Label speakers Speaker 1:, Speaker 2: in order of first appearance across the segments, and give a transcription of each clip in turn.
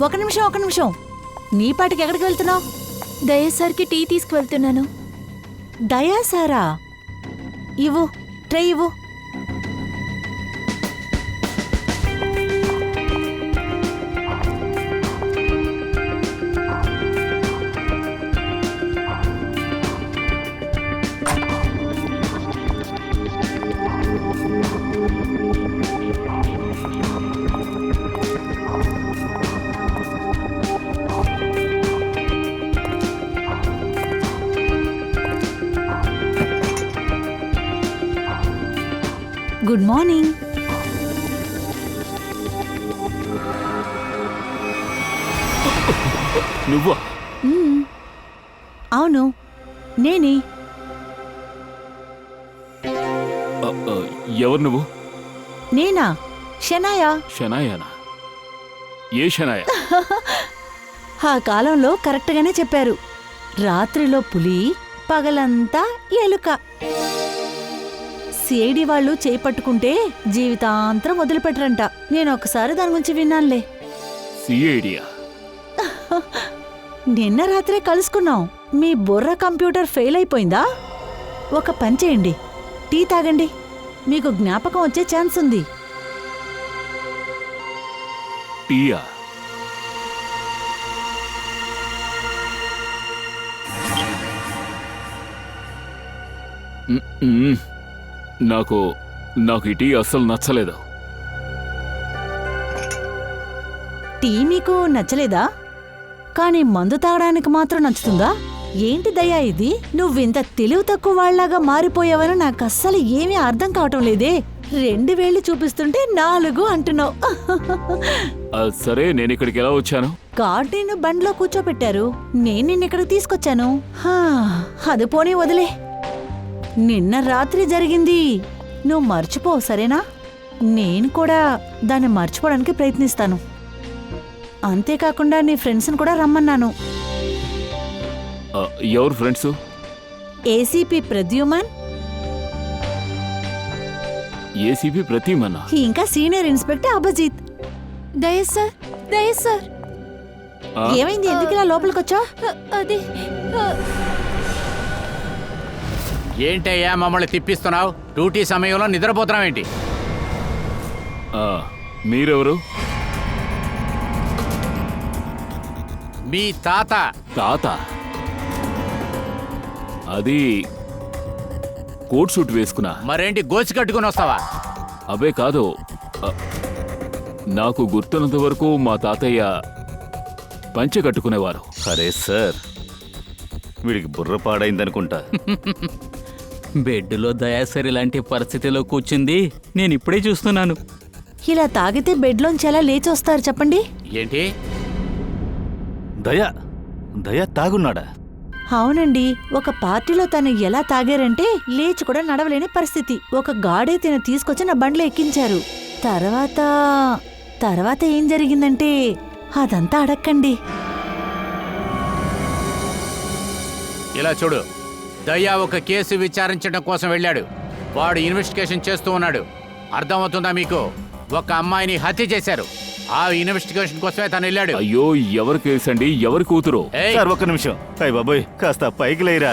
Speaker 1: ఒక నిమిషం. నీ పాటికి ఎక్కడికి వెళ్తున్నావు?
Speaker 2: దయాసార్కి టీ తీసుకువెళ్తున్నాను.
Speaker 1: దయా సారా? ఇవ్వు, ట్రై ఇవ్వు. Good morning.
Speaker 3: నువ్వా?
Speaker 1: అవును, నేనే.
Speaker 3: ఎవరు నువ్వు?
Speaker 1: నేనా? షనాయా.
Speaker 3: షనాయానా? ఏ షనాయా?
Speaker 1: ఆ కాలంలో కరెక్ట్గానే చెప్పారు. రాత్రిలో పులి, పగలంతా ఎలుక. సిఐడి వాళ్ళు చేపట్టుకుంటే జీవితాంతరం వదిలిపెట్టరంట. నేను ఒకసారి దాని గురించి విన్నానులే.
Speaker 3: సిఐడియా?
Speaker 1: నిన్న రాత్రే కలుసుకున్నాం. మీ బుర్ర కంప్యూటర్ ఫెయిల్ అయిపోయిందా? ఒక పని చేయండి, టీ తాగండి. మీకు జ్ఞాపకం వచ్చే ఛాన్స్ ఉంది.
Speaker 3: టీయా? నాకు ఈ టీ అస్సలు నచ్చలేదు.
Speaker 1: టీ మీకు నచ్చలేదా? కానీ మందు తాగడానికి మాత్రం నచ్చుతుందా? ఏంటి దయ్యా ఇది? నువ్వింత తెలివి తక్కువ వాళ్లాగా మారిపోయావని నాకు అస్సలు ఏమీ అర్థం కావటం లేదే. 2 వేళ్లు చూపిస్తుంటే 4 అంటున్నావు.
Speaker 3: సరే, నేను ఇక్కడికి ఎలా వచ్చాను?
Speaker 1: గార్డెన్ బండ్లో కూర్చోపెట్టారు, నేను నిన్నిక్కడికి తీసుకొచ్చాను. అది పోనీ వదిలే. నిన్న రాత్రి జరిగింది నువ్వు మర్చిపో, సరేనా? నేను కూడా దాన్ని మర్చిపోవడానికి ప్రయత్నిస్తాను. అంతేకాకుండా నీ ఫ్రెండ్స్ని కూడా రమ్మన్నాను.
Speaker 3: ఎవరు ఫ్రెండ్స్?
Speaker 1: ఏసీపీ ప్రద్యుమన్,
Speaker 3: ఏసీపీ ప్రతిమన్నా,
Speaker 1: ఇంకా సీనియర్ ఇన్స్పెక్టర్ అభిజిత్.
Speaker 2: దయాసార్
Speaker 1: ఏమైంది? ఎందుకు ఇలా లోపలికొచ్చావు?
Speaker 2: అది
Speaker 4: ఏంటయ్యా మమ్మల్ని తిప్పిస్తున్నావు? డ్యూటీ సమయంలో నిద్రపోతున్నావేంటి?
Speaker 3: మీరెవరు?
Speaker 4: మీ తాత.
Speaker 3: తాత? అది కోట్ సూట్ వేసుకున్నా.
Speaker 4: మరేంటి గోచి కట్టుకుని వస్తావా?
Speaker 3: అబే కాదు, నాకు గుర్తున్నంత వరకు మా తాతయ్య పంచె కట్టుకునేవారు.
Speaker 5: అరే సార్, వీడికి బుర్ర పాడైందనుకుంటా.
Speaker 6: బెడ్లో దయాసరి ఇలాంటి పరిస్థితిలో కూర్చుంది నేను ఇప్పుడే చూస్తున్నాను.
Speaker 1: ఇలా తాగితే బెడ్లోంచి ఎలా లేచొస్తారు చెప్పండి?
Speaker 4: ఏంటి?
Speaker 5: దయా తాగున్నాడా?
Speaker 1: అవునండి, ఒక పార్టీలో తను ఎలా తాగారంటే లేచి కూడా నడవలేని పరిస్థితి. ఒక గాడే తను తీసుకొచ్చి నా బండ్లో ఎక్కించారు. తర్వాత ఏం జరిగిందంటే అదంతా అడక్కండి.
Speaker 4: ఇలా చూడు, దయ్యా ఒక కేసు విచారించడం కోసం వెళ్ళాడు. వాడు ఇన్వెస్టిగేషన్ చేస్తూ ఉన్నాడు. అర్థమవుతుందా మీకు? ఒక అమ్మాయిని హత్య చేశారు. ఆ ఇన్వెస్టిగేషన్ కోసమే తను వెళ్ళాడు.
Speaker 3: అయ్యో, ఎవరి కేసండి? ఎవరి కూతురు?
Speaker 5: సార్ ఒక్క నిమిషం. అయ్య బాబోయ్, కాస్త పైకి లేరా.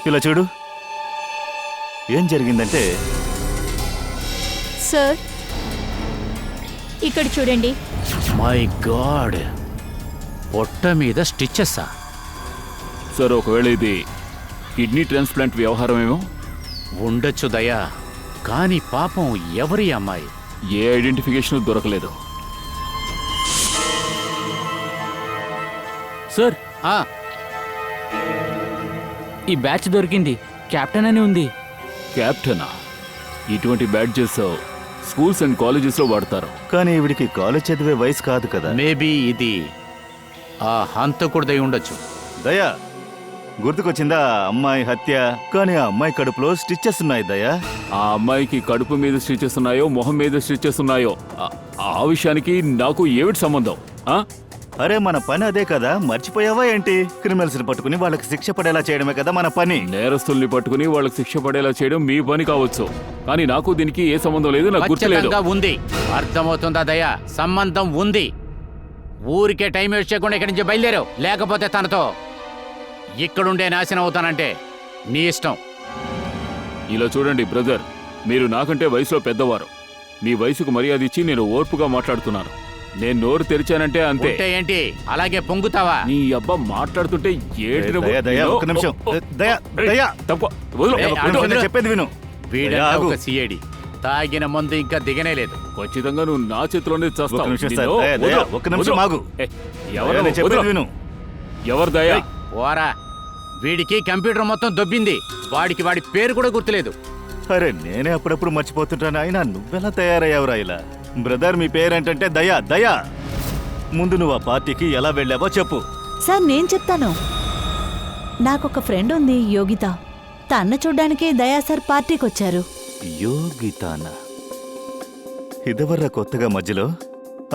Speaker 5: ఇలా చూడు, ఏం జరిగిందంటే
Speaker 2: సార్ ఇక్కడ చూడండి.
Speaker 4: మై గాడ్, పొట్ట మీద స్టిచెస్సా?
Speaker 3: సార్, ఒకవేళ ఇది కిడ్నీ ట్రాన్స్ప్లాంట్ వ్యవహారమేమో
Speaker 4: ఉండొచ్చు దయా, కానీ పాపం ఎవరి అమ్మాయి?
Speaker 3: ఏ ఐడెంటిఫికేషన్ దొరకలేదు.
Speaker 6: సార్,
Speaker 4: ఆ,
Speaker 6: ఈ బ్యాచ్ దొరికింది. కెప్టెన్ అని ఉంది.
Speaker 3: క్యాప్టెనా? ఇటువంటి బ్యాడ్జెస్ స్కూల్స్ అండ్ కాలేజెస్ లో వాడతారు.
Speaker 5: కానీ ఈవిడికి కాలేజ్ చదివే వయసు కాదు కదా.
Speaker 4: మేబీ ఇది ఆ హంతకుడిదై ఉండొచ్చు.
Speaker 5: దయా, గుర్తుకొచ్చిందా అమ్మాయి హత్య? కానీ ఆ అమ్మాయి కడుపులో స్టిచెస్ ఉన్నాయి దయా.
Speaker 3: ఆ అమ్మాయికి కడుపు మీద స్టిచెస్ ఉన్నాయో, మొహం మీద స్టిచెస్ ఉన్నాయో, ఆ విషయానికి నాకు ఏమిటి సంబంధం?
Speaker 5: అరే మన పని అదే కదా, మర్చిపోయావా ఏంటి? క్రిమినల్స్ ని పట్టుకుని వాళ్ళకి శిక్ష పడేలా చేయడమే కదా మన పని.
Speaker 3: నేరస్తుల్ని పట్టుకుని వాళ్ళకి శిక్ష పడేలా చేయడం మీ పని కావచ్చు, కానీ నాకు దీనికి ఏ సంబంధం లేదు, నాకు గుర్తులేదు.
Speaker 4: ఖచ్చితంగా ఉంది. అర్థమవుతుందా దయా? సంబంధం ఉంది. ఊరికే టైం వేస్ట్ చేయకుండా ఇక్కడి నుంచి బయలుదేరావు, లేకపోతే తనతో ఇక్కడుండే నాశనం అవుతానంటే నీ ఇష్టం.
Speaker 3: ఇలా చూడండి బ్రదర్, మీరు నాకంటే వయసులో పెద్దవారు. మీ వయసుకు మర్యాద ఇచ్చి నేను ఓర్పుగా మాట్లాడుతున్నాను. నేను నోరు తెరిచానంటే అంతే.
Speaker 4: ఉంటే ఏంటి అలాగే పొంగుతావా?
Speaker 3: నీ అబ్బా మాట్లాడుతుంటే ఏటి నువ్వు?
Speaker 5: దయా, దయా, ఒక్క నిమిషం. దయా, దయా.
Speaker 3: తక్కువ వదలు.
Speaker 4: ఏ,
Speaker 5: ఒక్క నిమిషం, నేను చెప్పేది విను.
Speaker 4: వీడంతా
Speaker 5: ఆగు.
Speaker 4: ఒక సిఐడి. తాగిన మందు ఇంకా దిగనే లేదు.
Speaker 3: ఖచ్చితంగా నువ్వు నా చేతిలోనే చేస్తావు.
Speaker 5: ఒక్క నిమిషం సార్, దయా, దయా, ఒక్క నిమిషం ఆగు.
Speaker 3: ఎవరు
Speaker 5: నేను చెప్పేది విను.
Speaker 3: ఎవరు దయా?
Speaker 4: ఓరా, వీడికి కంప్యూటర్ మొత్తం దొబ్బింది. వాడికి వాడి పేరు కూడా గుర్తులేదు.
Speaker 5: అరే నేనే అప్పుడప్పుడు మర్చిపోతుంటాను, అయినా నువ్వెలా తయారయ్యావురా ఇలా? బ్రదర్, మీ పేరేంటంటే దయా. దయా, ముందు నువ్వు ఆ పార్టీకి ఎలా వెళ్ళావో చెప్పు.
Speaker 1: సార్ నేను చెప్తాను. నాకొక ఫ్రెండ్ ఉంది, యోగిత. తన్ను చూడ్డానికే దయా సార్ పార్టీకి వచ్చారు.
Speaker 5: యోగితానా? ఇదివర్రా కొత్తగా మధ్యలో?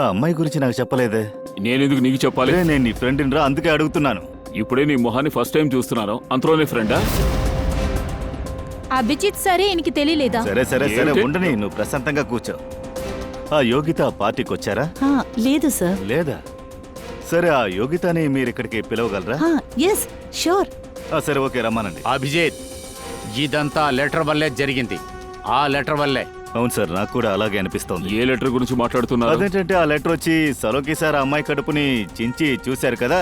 Speaker 5: ఆ అమ్మాయి గురించి నాకు చెప్పలేదే.
Speaker 3: నేనెందుకు నీకు చెప్పాలి?
Speaker 5: అరే నేను నీ ఫ్రెండ్ రా, అందుకే అడుగుతున్నాను.
Speaker 3: ఇప్పుడే నీ మొహాన్ని ఫస్ట్ టైం చూస్తున్నాను, అంతలోనే ఫ్రెండా?
Speaker 2: అభిజిత్ సరే ఈయనకి తెలియలేదా?
Speaker 5: సరే సరే సరే,
Speaker 3: ఏంటి?
Speaker 5: ఉండని, నువ్వు ప్రశాంతంగా కూర్చో. ఆ యోగిత ఆ పార్టీకి వచ్చారా?
Speaker 1: హా, లేదు సార్.
Speaker 5: లేదా? సరే, ఆ యోగితని మీరు ఇక్కడికి పిలవగలరా?
Speaker 1: Yes sure.
Speaker 5: సరే, ఓకే, రమ్మానండి.
Speaker 4: అభిజిత్, ఇదంతా లెటర్ వల్లే జరిగింది. ఆ లెటర్ వల్లే.
Speaker 5: అవును సార్, నాకు కూడా అలాగే అనిపిస్తోంది.
Speaker 3: ఏ లెటర్ గురించి మాట్లాడుతున్నారు?
Speaker 5: అదేంటంటే ఆ లెటర్ వచ్చి సలోకి సార్ ఆ అమ్మాయి కడుపుని చించి చూశారు కదా.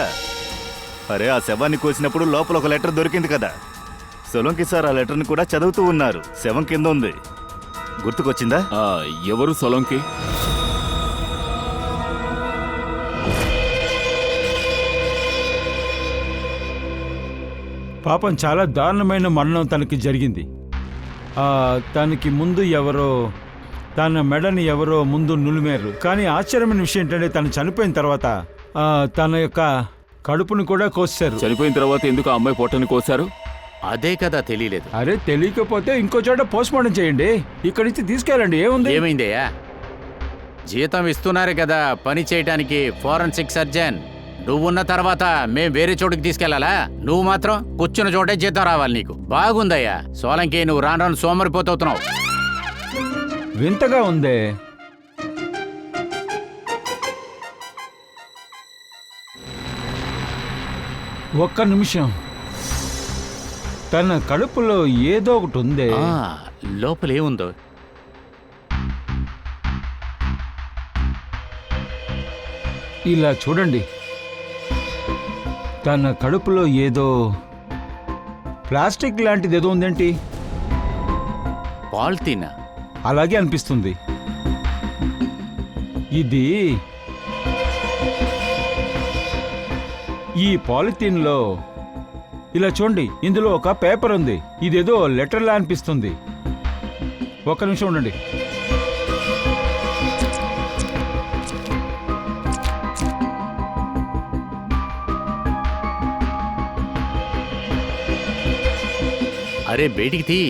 Speaker 5: అరే ఆ శవాన్ని కోసినప్పుడు లోపల ఒక లెటర్ దొరికింది కదా. సలోకి సార్ ఆ లెటర్ని కూడా చదువుతూ ఉన్నారు. శవం కింద ఉంది. గుర్తుకొచ్చిందా?
Speaker 3: ఆ, ఎవరు సొలంకి?
Speaker 7: పాపం చాలా దారుణమైన మరణం తనకి జరిగింది. తనకి ముందు ఎవరో తన మెడని ఎవరో ముందు నులిమేరు. కానీ ఆశ్చర్యమైన విషయం ఏంటంటే తను చనిపోయిన తర్వాత తన యొక్క కడుపును కూడా కోసారు.
Speaker 3: చనిపోయిన తర్వాత ఎందుకు ఆ అమ్మాయి పొట్టని కోసారు?
Speaker 4: అదే కదా తెలియలేదు.
Speaker 7: అరే తెలియకపోతే ఇంకో చోట పోస్ట్ మార్టం చేయండి, ఇక్కడి నుంచి తీసుకెళ్ళండి, ఏముంది?
Speaker 4: ఏమైందయ్యా? జీతం ఇస్తున్నారు కదా పని చేయటానికి, ఫోరెన్సిక్ సర్జన్. నువ్వున్న తర్వాత మేం వేరే చోటుకి తీసుకెళ్లాలా? నువ్వు మాత్రం కూర్చున్న చోటే జీతం రావాలి నీకు. బాగుందయ్యా సోలంకి, నువ్వు రాను రాను సోమరిపోతున్నావు.
Speaker 7: వింతగా ఉందే. ఒక్క నిమిషం, తన కడుపులో ఏదో ఒకటి ఉందే.
Speaker 4: లోపల ఏముందో?
Speaker 7: ఇలా చూడండి, తన కడుపులో ఏదో ప్లాస్టిక్ లాంటిది ఏదో ఉందేంటి?
Speaker 4: పాలిథీన్.
Speaker 7: అలాగే అనిపిస్తుంది. ఇది ఈ పాలిథీన్లో ఇలా చూడండి, ఇందులో ఒక పేపర్ ఉంది. ఇదేదో లెటర్లా అనిపిస్తుంది. ఒక్క నిమిషం ఉండండి.
Speaker 4: అరే బయటికి తీ.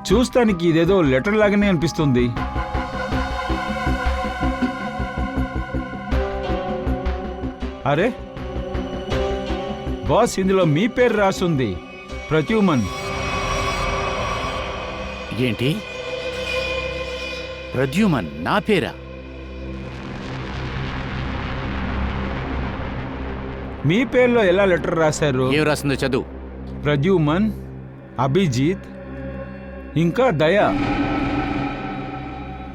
Speaker 7: చూస్తానికి ఇదేదో లెటర్ లాగానే అనిపిస్తుంది. అరే బాస్, ఇందులో మీ పేరు రాసుంది, ప్రత్యుమన్.
Speaker 4: ఏంటి? ప్రద్యుమన్ నా పేరా?
Speaker 7: మీ పేరులో ఎలా లెటర్ రాశారు?
Speaker 4: ఏం రాసిందో చదువు.
Speaker 7: ప్రద్యుమన్, అభిజిత్, ఇంకా దయా.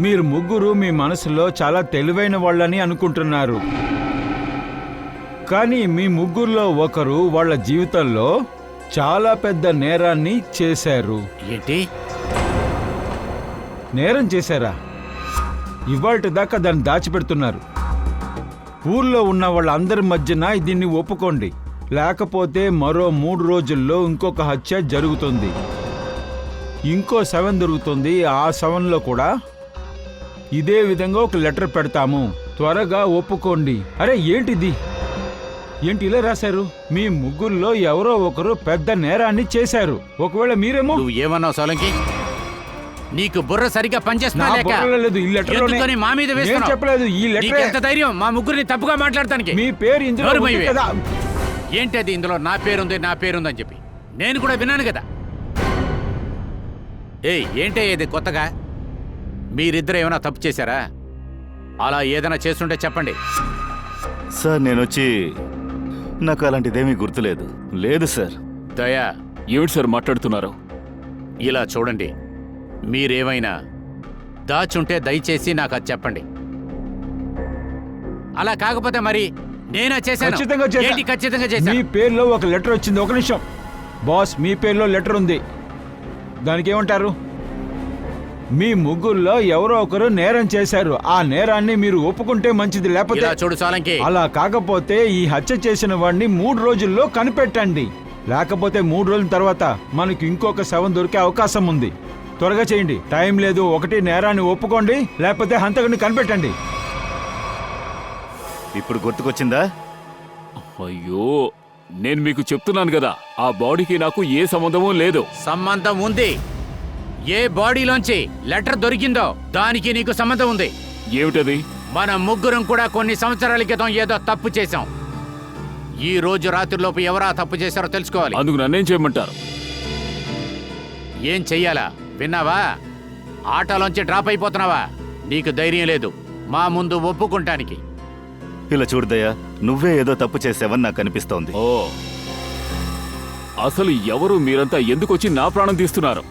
Speaker 7: మీరు ముగ్గురు మీ మనసులో చాలా తెలివైన వాళ్ళని అనుకుంటున్నారు. కానీ మీ ముగ్గురులో ఒకరు వాళ్ళ జీవితంలో చాలా పెద్ద నేరాన్ని చేశారు.
Speaker 4: ఏంటి?
Speaker 7: నేరం చేశారా? ఇవాళ దాకా దాన్ని దాచిపెడుతున్నారు. ఊర్లో ఉన్న వాళ్ళందరి మధ్యన దీన్ని ఒప్పుకోండి, లేకపోతే మరో 3 రోజుల్లో ఇంకొక హత్య జరుగుతుంది. ఇంకో శవం దొరుకుతుంది. ఆ శవంలో కూడా ఇదే విధంగా ఒక లెటర్ పెడతాము. త్వరగా ఒప్పుకోండి. అరే ఏంటిది? ఏంటి ఇలా రాశారు? మీ ముగ్గురులో ఎవరో ఒకరు పెద్ద నేరాన్ని చేశారు. ఒకవేళ మీరేమో.
Speaker 4: నువ్వు ఏమన్నావు సోలంకి? నీకు బుర్ర సరిగ్గా పనిచేస్తున్నా
Speaker 7: నా
Speaker 4: లేక
Speaker 7: బుర్రలో లేదు, ఈ లెటర్లోనే.
Speaker 4: ఎందుకని మా మీద
Speaker 7: నేను
Speaker 4: వేస్తున్నావు?
Speaker 7: చెప్పలేదు, ఈ లెటరే.
Speaker 4: నీకెంత ధైర్యం మా ముగ్గురిని తప్పుగా మాట్లాడటానికి?
Speaker 7: మీ పేరు ఇందులో
Speaker 4: నోరు
Speaker 7: ఉంది
Speaker 4: మూయవే.
Speaker 7: కదా.
Speaker 4: ఏంటది ఇందులో నా పేరుందని చెప్పి నేను కూడా విన్నాను కదా. ఏయ్ ఏంటే ఇది కొత్తగా? మీరిద్దరు ఏమైనా తప్పు చేశారా? అలా ఏదైనా చేస్తుంటే చెప్పండి.
Speaker 5: సార్ నేనొచ్చి నాకు అలాంటిదేమీ గుర్తులేదు. లేదు సార్.
Speaker 4: దయా,
Speaker 3: ఏమిటి సార్ మాట్లాడుతున్నారు?
Speaker 4: ఇలా చూడండి, మీరేమైనా దాచుంటే దయచేసి నాకు అది చెప్పండి. అలా కాకపోతే మరి నేనా చేశాను?
Speaker 7: ఖచ్చితంగా చేశా.
Speaker 4: ఏంటి ఖచ్చితంగా
Speaker 7: మీ
Speaker 4: చేశాను?
Speaker 7: పేరులో ఒక లెటర్ వచ్చింది. ఒక నిమిషం బాస్, మీ పేరులో లెటర్ ఉంది. దానికి ఏమంటారు? మీ ముగ్గురులో ఎవరో ఒకరు నేరం చేశారు. ఆ నేరాన్ని మీరు ఒప్పుకుంటే మంచిది, లేకపోతే
Speaker 4: ఇలా చూడు సాలంకి,
Speaker 7: అలా కాకపోతే ఈ హత్య చేసిన వాడిని 3 రోజుల్లో కనిపెట్టండి. లేకపోతే 3 రోజుల తర్వాత మనకి ఇంకొక శవం దొరికే అవకాశం ఉంది. త్వరగా చేయండి, టైం లేదు. ఒకటి నేరాన్ని ఒప్పుకోండి, లేకపోతే హంతకుడిని కనిపెట్టండి.
Speaker 5: ఇప్పుడు గుర్తుకొచ్చిందా?
Speaker 3: అయ్యో, నేను మీకు చెప్తున్నాను కదా, ఆ బాడీకి నాకు ఏ సంబంధమూ లేదు.
Speaker 4: సంబంధం ఉంది. ఏ బాడీలోంచి లెటర్ దొరికిందో దానికి నీకు సంబంధం ఉంది.
Speaker 3: ఏమిటది?
Speaker 4: మన ముగ్గురం కూడా కొన్ని సంవత్సరాల క్రితం ఏదో తప్పు చేశాం. ఈ రోజు రాత్రిలోపు ఎవరా తప్పు చేశారో తెలుసుకోవాలి.
Speaker 3: అందుకు నన్నేం చేయమంటారు?
Speaker 4: ఏం చెయ్యాలా విన్నావా? ఆటలోంచి డ్రాప్ అయిపోతున్నావా? నీకు ధైర్యం లేదు మా ముందు ఒప్పుకుంటానికి.
Speaker 5: ఇలా చూడదయ్యా, నువ్వే ఏదో తప్పు చేసావని నాకు అనిపిస్తోంది.
Speaker 3: ఓ, అసలు ఎవరు మీరంతా ఎందుకు వచ్చి నా ప్రాణం తీస్తున్నారు?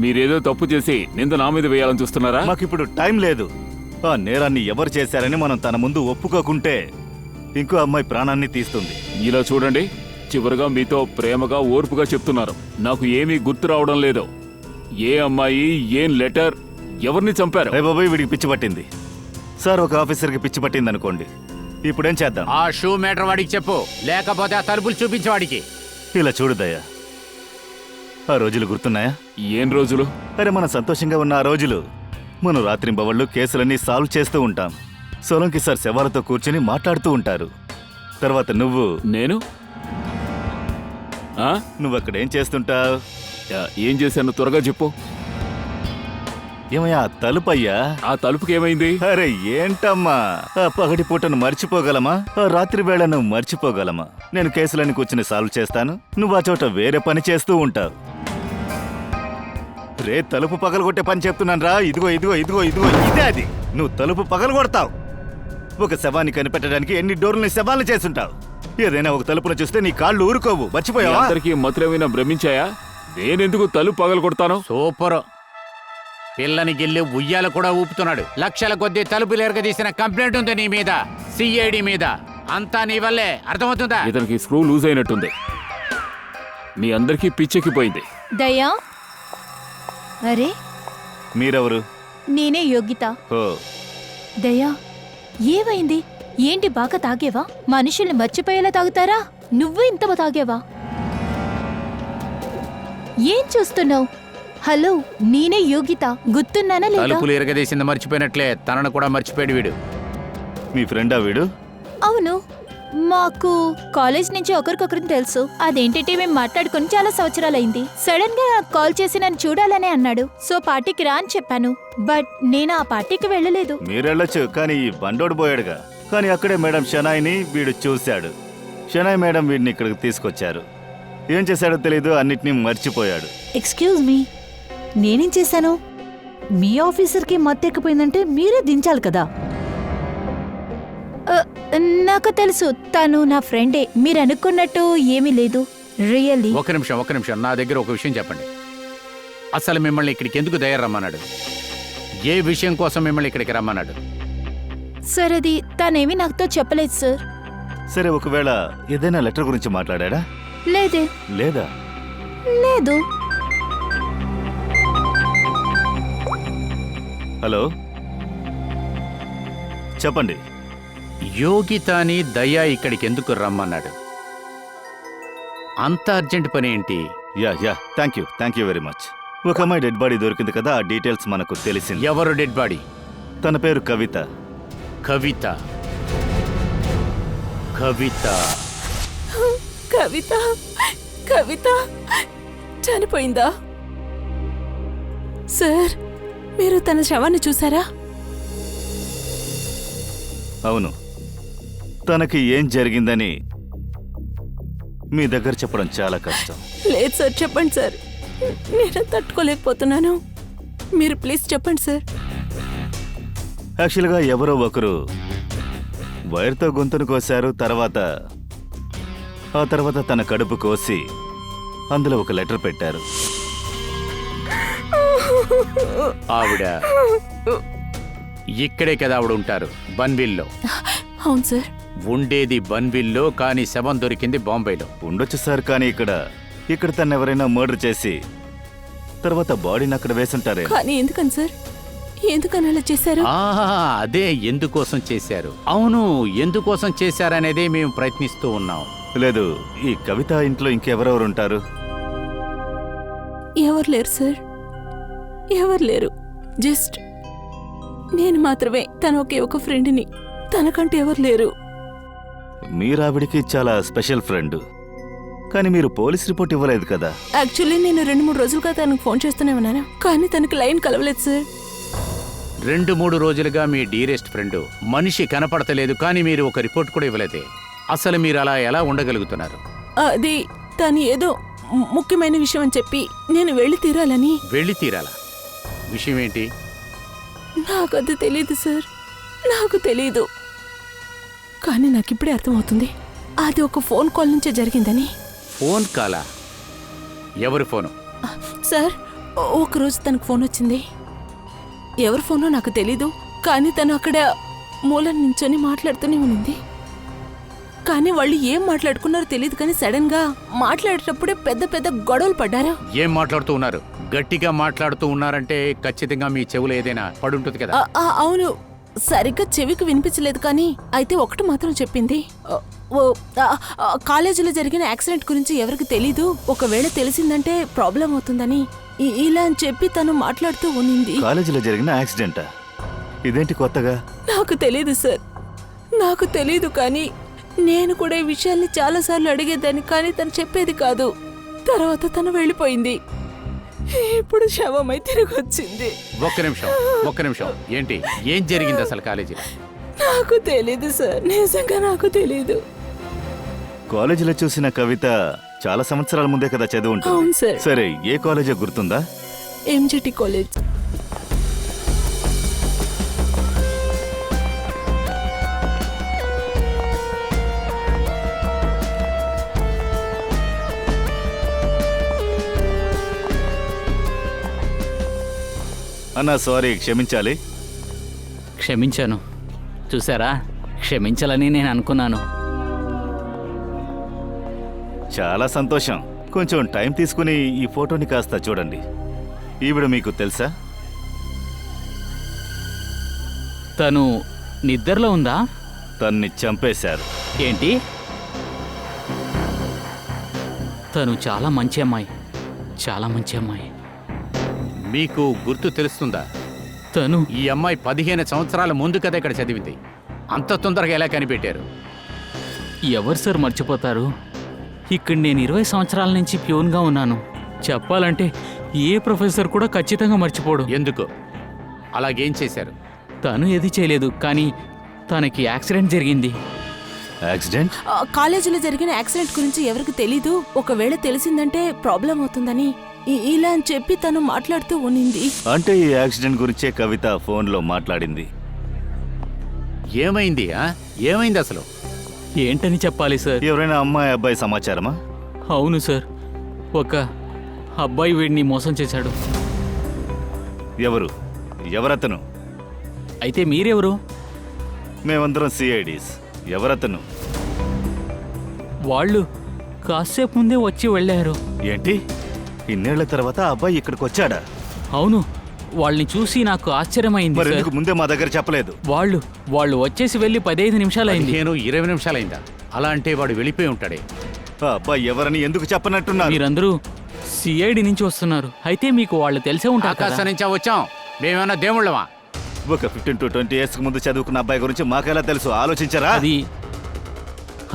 Speaker 3: మీరేదో తప్పు చేసి నింద నా మీద వేయాలని చూస్తున్నారా?
Speaker 5: మాకిప్పుడు టైం లేదు. ఆ నేరాన్ని ఎవరు చేశారని మనం తన ముందు ఒప్పుకోకుంటే ఇంకో అమ్మాయి ప్రాణాన్ని తీస్తుంది.
Speaker 3: ఇలా చూడండి, చివరిగా మీతో ప్రేమగా ఓర్పుగా చెప్తున్నారు, నాకు ఏమీ గుర్తు రావడం లేదు. ఏ అమ్మాయి, ఏం లెటర్, ఎవరిని చంపారు?
Speaker 5: రే బాబాయ్, వీడికి పిచ్చి పట్టింది. సార్, ఒక ఆఫీసర్కి పిచ్చి పట్టింది అనుకోండి. ఇప్పుడేం చేద్దాం?
Speaker 4: ఆ షూ మేటర్ వాడికి చెప్పు, లేకపోతే ఆ తలుపులు చూపించే వాడికి.
Speaker 5: ఇలా చూడదయ్యా, ఆ రోజులు గుర్తున్నాయా?
Speaker 3: ఏం రోజులు?
Speaker 5: అరే, మనం సంతోషంగా ఉన్న ఆ రోజులు. మనం రాత్రింబవళ్ళు కేసులన్నీ సాల్వ్ చేస్తూ ఉంటాం. సోలంకి సార్ శవాలతో కూర్చుని మాట్లాడుతూ ఉంటారు. తర్వాత
Speaker 3: నేను
Speaker 5: నువ్వక్కడేం చేస్తుంటావు?
Speaker 3: ఏం చేశాను త్వరగా చెప్పు.
Speaker 5: ఏమయ్యా, తలుపయ్యా?
Speaker 3: ఆ తలుపుకి ఏమైంది?
Speaker 5: అరే ఏంటమ్మా, ఆ పగటి పూటను మర్చిపోగలమా? ఆ రాత్రి వేళను మర్చిపోగలమా? నేను కేసులన్నీ కూర్చుని సాల్వ్ చేస్తాను, నువ్వు ఆ చోట వేరే పని చేస్తూ ఉంటావు. రే, తలుపు పగలగొట్టే పని చెప్తున్నాను రా. ఇదిగో ఇదిగో ఇదిగో ఇదిగో, ఇదే అది. నువ్వు తలుపు పగలగొడతావు. ఒక శవాన్ని కనిపెట్టడానికి ఎన్ని డోర్లని శవాలను చేసుంటావు. ఏదైనా ఒక తలుపును చూస్తే నీ కాళ్ళు ఊరుకోవు. మర్చిపోయావా?
Speaker 3: అందరికీ మతులేమైనా భ్రమించాయా? నేనెందుకు తలుపు పగలు కొడతాను?
Speaker 4: సూపర్. పిల్లని గిల్లి ఉయ్యాల కూడా ఊపుతున్నాడు. లక్షల కొద్దీ తలుపులు ఎరగదీసిన కంప్లైంట్ ఉంది నీ మీద, సిఐడి మీద. అంతా నీ వల్లే, అర్థమవుతుందా?
Speaker 3: ఇతనికి స్క్రూ లూజ్ అయినట్టుంది. మీ అందరికీ పిచ్చెక్కిపోయింది.
Speaker 2: దయా, అరే
Speaker 5: మీరెవరు?
Speaker 2: నేనే యోగిత.
Speaker 5: ఓ,
Speaker 2: దయా, ఏమైంది? ఏంటి, బాగా తాగేవా? మనుషుల్ని మర్చిపోయేలా తాగుతారా? నువ్వు ఇంత తాగేవా? ఏం చూస్తున్నావు? హలో, నేనే యోగిత. గుర్తున్నానా లేదా?
Speaker 4: తలుపులు ఎరగదీసింది మర్చిపోయినట్లే తనను కూడా మర్చిపోయాడు వీడు.
Speaker 5: మీ ఫ్రెండా వీడు?
Speaker 2: అవును, మాకు కాలేజ్ నుంచి ఒకరికొకరిని తెలుసు. అదేంటంటే మేము మాట్లాడుకుని చాలా సంవత్సరాలైంది. సడన్ గా నాకు కాల్ చేసి నన్ను చూడాలనే అన్నాడు. సో పార్టీకి రా అని చెప్పాను, బట్ నేను ఆ పార్టీకి వెళ్ళలేదు.
Speaker 5: మీరెళ్ళొచ్చు, కానీ ఈ బండోడు పోయాడుగా. కానీ అక్కడే మేడం షనాయిని వీడు చూశాడు. షనాయ్ మేడం వీడిని ఇక్కడికి తీసుకొచ్చారు. ఏం చేశాడో తెలీదు, అన్నిటినీ మర్చిపోయాడు.
Speaker 1: ఎక్స్క్యూజ్ మీ, నేనేం చేశాను? మీ ఆఫీసర్కి మత్తెక్కిపోయిందంటే మీరే దించాలి కదా.
Speaker 2: నాకు తెలుసు, తను నా ఫ్రెండే. మీరు అనుకున్నట్టు ఏమీ లేదు, రియల్లీ.
Speaker 4: ఒక నిమిషం, నా దగ్గర ఒక విషయం చెప్పండి. అసలు మిమ్మల్ని ఇక్కడికి ఎందుకు దయ రమ్మన్నాడు? ఏ విషయం కోసం మిమ్మల్ని ఇక్కడికి రమ్మన్నాడు?
Speaker 2: సార్, అది తనేమీ నాతో చెప్పలేదు సార్.
Speaker 5: సరే, ఒకవేళ ఏదైనా లెటర్ గురించి మాట్లాడా?
Speaker 2: లేదే.
Speaker 5: లేదా?
Speaker 2: లేదు.
Speaker 5: హలో, చెప్పండి.
Speaker 4: యోగితాని దయా ఇక్కడికి ఎందుకు రమ్మన్నాడు? అంత అర్జెంట్ పని ఏంటి?
Speaker 5: Yeah, thank you very much. ఒక అమ్మాయి డెడ్ బాడీ దొరికింది కదా, ఆ డీటెయిల్స్ మనకు తెలిసింది.
Speaker 4: ఎవరు డెడ్ బాడీ?
Speaker 5: తన పేరు కవిత.
Speaker 4: కవిత.
Speaker 8: కవిత చనిపోయిందా సార్? మీరు తన శవాన్ని చూసారా?
Speaker 5: అవును, తనకి ఏం జరిగిందని మీ దగ్గర చెప్పడం చాలా కష్టం.
Speaker 8: లేదు సార్, చెప్పండి సార్. నేను తట్టుకోలేకపోతున్నాను. మీరు ప్లీజ్ చెప్పండి సార్.
Speaker 5: యాక్చువల్గా ఎవరో ఒకరు వైర్తో గొంతును కోశారు. ఆ తర్వాత తన కడుపు కోసి అందులో ఒక లెటర్ పెట్టారు.
Speaker 4: ఆవిడ ఇక్కడే కదా ఆవిడ ఉంటారు, బన్విల్లో.
Speaker 8: అవును సార్.
Speaker 4: ఉండేది బన్విల్లో, కానీ శవం దొరికింది బాంబేలో.
Speaker 5: ఉండొచ్చు సార్, కానీ ఇక్కడ తను ఎవరైనా మర్డర్ చేసి తర్వాత బాడీని అక్కడ వేసుంటారే.
Speaker 8: కానీ ఎందుకని సార్? ఎందుకని అలా చేశారు?
Speaker 4: అదే ఎందుకోసం చేశారు. అవును, ఎందుకోసం చేశారనేదే మేము ప్రయత్నిస్తూ ఉన్నాం.
Speaker 5: లేదు, ఈ కవిత ఇంట్లో ఇంకెవరెవరు ఉంటారు?
Speaker 8: ఎవరు లేరు సార్, ఎవరు లేరు. జస్ట్ నేను మాత్రమే. తను ఒకే ఒక ఫ్రెండ్ని. తనకంటే ఎవరు లేరు.
Speaker 5: మీరు ఆవిడికి చాలా స్పెషల్ ఫ్రెండ్, కానీ మీరు పోలీస్ రిపోర్ట్ ఇవ్వలేదు కదా?
Speaker 8: యాక్చువల్లీ నేను 2-3 రోజులుగా తనకు ఫోన్ చేస్తూనే ఉన్నాను, కానీ తనకి లైన్ కలవలేదు సార్.
Speaker 4: 2-3 రోజులుగా మీ డీరెస్ట్ ఫ్రెండ్ మనిషి కనపడతలేదు, కానీ మీరు ఒక రిపోర్ట్ కూడా ఇవ్వలేదే. అసలు మీరు అలా ఎలా ఉండగలుగుతున్నారు?
Speaker 8: అది తను ఏదో ముఖ్యమైన విషయం అని చెప్పి నేను వెళ్ళి తీరాలని.
Speaker 4: వెళ్ళి తీరాలా? విషయం ఏంటి?
Speaker 8: నాకు అది తెలీదు సార్, నాకు తెలీదు. కానీ నాకు ఇప్పుడే అర్థమవుతుంది అది ఒక ఫోన్ కాల్ నుంచే జరిగిందని.
Speaker 4: ఫోన్ కాలా? ఎవరి ఫోను?
Speaker 8: సార్, ఒకరోజు తనకు ఫోన్ వచ్చింది. ఎవరి ఫోనో నాకు తెలీదు, కానీ తను అక్కడ మూల నించొని మాట్లాడుతూనే ఉంది. కానీ వాళ్ళు ఏం మాట్లాడుకున్నారో తెలియదు, కానీ సడన్ గా మాట్లాడేటప్పుడే పెద్ద పెద్ద గొడవలు పడ్డారు.
Speaker 4: ఏం మాట్లాడుతూ ఉన్నారు? గట్టిగా మాట్లాడుతూ ఉన్నారంటే ఖచ్చితంగా మీ చెవులు ఏదైనా పడుంటుంది కదా.
Speaker 8: అవును, సరిగ్గా చెవికి వినిపించలేదు, కానీ అయితే ఒకటి మాత్రం చెప్పింది. కాలేజీలో జరిగిన యాక్సిడెంట్ గురించి ఎవరికి తెలీదు, ఒకవేళ తెలిసిందంటే ప్రాబ్లం అవుతుందని ఇలా అని చెప్పి తను మాట్లాడుతూ ఉన్నింది.
Speaker 5: కాలేజీలో జరిగిన యాక్సిడెంటా? ఇదేంటి కొత్తగా?
Speaker 8: నాకు తెలీదు సార్, నాకు తెలీదు. కానీ నేను కూడా ఈ విషయాల్ని చాలాసార్లు అడిగేదాన్ని, కానీ తను చెప్పేది కాదు. తర్వాత తను వెళ్ళిపోయింది. ఇప్పుడు శవమై తిరిగి వచ్చింది.
Speaker 4: ఒక్క నిమిషం. ఏంటి, ఏం జరిగింది అసలు కాలేజీలో?
Speaker 8: నాకు తెలీదు సార్, నిజంగా నాకు తెలీదు.
Speaker 5: కాలేజీలో చూసిన కవిత చాలా సంవత్సరాల ముందే కదా చదువు
Speaker 8: అవును
Speaker 5: ఉంటుంది.
Speaker 8: సార్.
Speaker 5: సరే, ఏ కాలేజో గుర్తుందా?
Speaker 8: ఎంజిటి కాలేజ్.
Speaker 5: అన్నా, సారీ, క్షమించాలి.
Speaker 6: క్షమించాను. చూసారా, క్షమించాలని నేను అనుకున్నాను.
Speaker 5: చాలా సంతోషం. కొంచెం టైం తీసుకుని ఈ ఫోటోని కాస్త చూడండి. ఈవిడ మీకు తెలుసా?
Speaker 6: తను నిద్రలో ఉందా?
Speaker 5: తన్ని చంపేశారు.
Speaker 6: ఏంటి? తను చాలా మంచి అమ్మాయి, చాలా మంచి అమ్మాయి.
Speaker 4: మీకు గుర్తు తెలుస్తుందా?
Speaker 6: తను
Speaker 4: ఈ అమ్మాయి 15 సంవత్సరాల ముందు కదా ఇక్కడ చదివింది. అంత తొందరగా ఎలా కనిపెట్టారు?
Speaker 6: ఎవరు సార్ మర్చిపోతారు? ఇక్కడ నేను 20 సంవత్సరాల నుంచి ప్యూన్గా ఉన్నాను. చెప్పాలంటే ఏ ప్రొఫెసర్ కూడా ఖచ్చితంగా మర్చిపోడు.
Speaker 4: ఎందుకు? అలాగేం చేశారు?
Speaker 6: తను ఏది చేయలేదు, కానీ తనకి యాక్సిడెంట్ జరిగింది.
Speaker 5: యాక్సిడెంట్?
Speaker 8: కాలేజీలో జరిగిన యాక్సిడెంట్ గురించి ఎవరికి తెలీదు, ఒకవేళ తెలిసిందంటే ప్రాబ్లం అవుతుందని ఇలా అని చెప్పి తను మాట్లాడుతూ ఉన్నింది.
Speaker 5: అంటే ఈ యాక్సిడెంట్ గురించే కవిత ఫోన్లో మాట్లాడింది.
Speaker 4: ఏమైంది? ఏమైంది అసలు?
Speaker 6: ఏంటని చెప్పాలి సార్?
Speaker 5: ఎవరైనా అమ్మాయి అబ్బాయి సమాచారమా?
Speaker 6: అవును సార్, ఒక అబ్బాయి వీడిని మోసం చేశాడు.
Speaker 5: ఎవరతను?
Speaker 6: అయితే మీరెవరు?
Speaker 5: మేమందరం సిఐడీస్. ఎవరతను?
Speaker 6: వాళ్ళు కాసేపు ముందే వచ్చి వెళ్ళారు.
Speaker 5: ఏంటి, ఇన్నేళ్ల తర్వాత ఆ అబ్బాయి ఇక్కడికి వచ్చాడా?
Speaker 6: అవును, వాళ్ళని చూసి నాకు ఆశ్చర్యమైంది
Speaker 5: మరి
Speaker 6: సార్.
Speaker 5: ఎందుకు ముందే మా దగ్గర చెప్పలేదు?
Speaker 6: వాళ్ళు వచ్చేసి వెళ్ళి 15 నిమిషాలైంది.
Speaker 4: 15-20 నిమిషాలైందా? అలా అంటే వాడు వెళ్ళిపోయి ఉంటాడే.
Speaker 5: ఆ అబ్బాయి ఎవరని ఎందుకు చెప్పనట్టున్నారు?
Speaker 6: మీరందరూ సిఐడి నుంచి వస్తున్నారు, అయితే మీకు వాళ్ళు తెలిసే ఉంటారు కదా.
Speaker 4: ఆకాశం నుంచా వచ్చాం? మేమేమన్నా దేవుళ్ళమా?
Speaker 5: ఒక 15 to 20 years ముందు చదువుకున్న అబ్బాయి గురించి మాకెలా తెలుసు? ఆలోచించరా?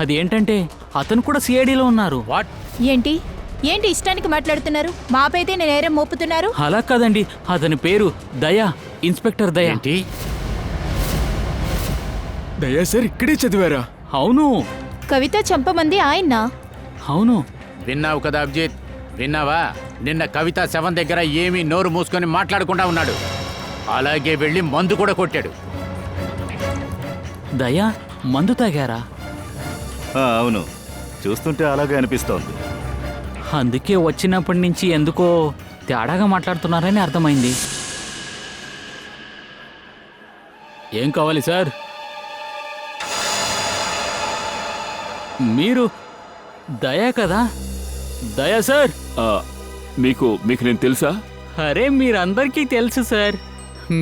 Speaker 6: అది ఏంటంటే అతను కూడా సిఐడిలో ఉన్నారు.
Speaker 4: వాట్?
Speaker 2: ఏంటి ఏంటి ఇష్టానికి మాట్లాడుతున్నారు? మాపైతే నేరం మోపుతున్నారు.
Speaker 6: అలా కాదండి, అతని పేరు దయా, ఇన్స్పెక్టర్ దయా.
Speaker 4: ఏంటి?
Speaker 9: దయా సార్ ఇక్కడే చదివారా?
Speaker 6: అవును
Speaker 2: కవిత చంపమంది ఆయన.
Speaker 6: అవును.
Speaker 4: విన్నావు కదా అభిజిత్, విన్నావా? నిన్న కవిత శవం దగ్గర ఏమీ నోరు మూసుకొని మాట్లాడకుండా ఉన్నాడు. అలాగే వెళ్ళి మందు కూడా కొట్టాడు.
Speaker 6: దయా మందు తాగారా?
Speaker 5: అవును, చూస్తుంటే అలాగే అనిపిస్తోంది.
Speaker 6: అందుకే వచ్చినప్పటి నుంచి ఎందుకో తేడాగా మాట్లాడుతున్నారని అర్థమైంది. ఏం కావాలి సార్? మీరు దయా కదా? దయా సార్?
Speaker 3: మీకు నేను తెలుసా?
Speaker 6: అరే మీరందరికీ తెలుసు సార్.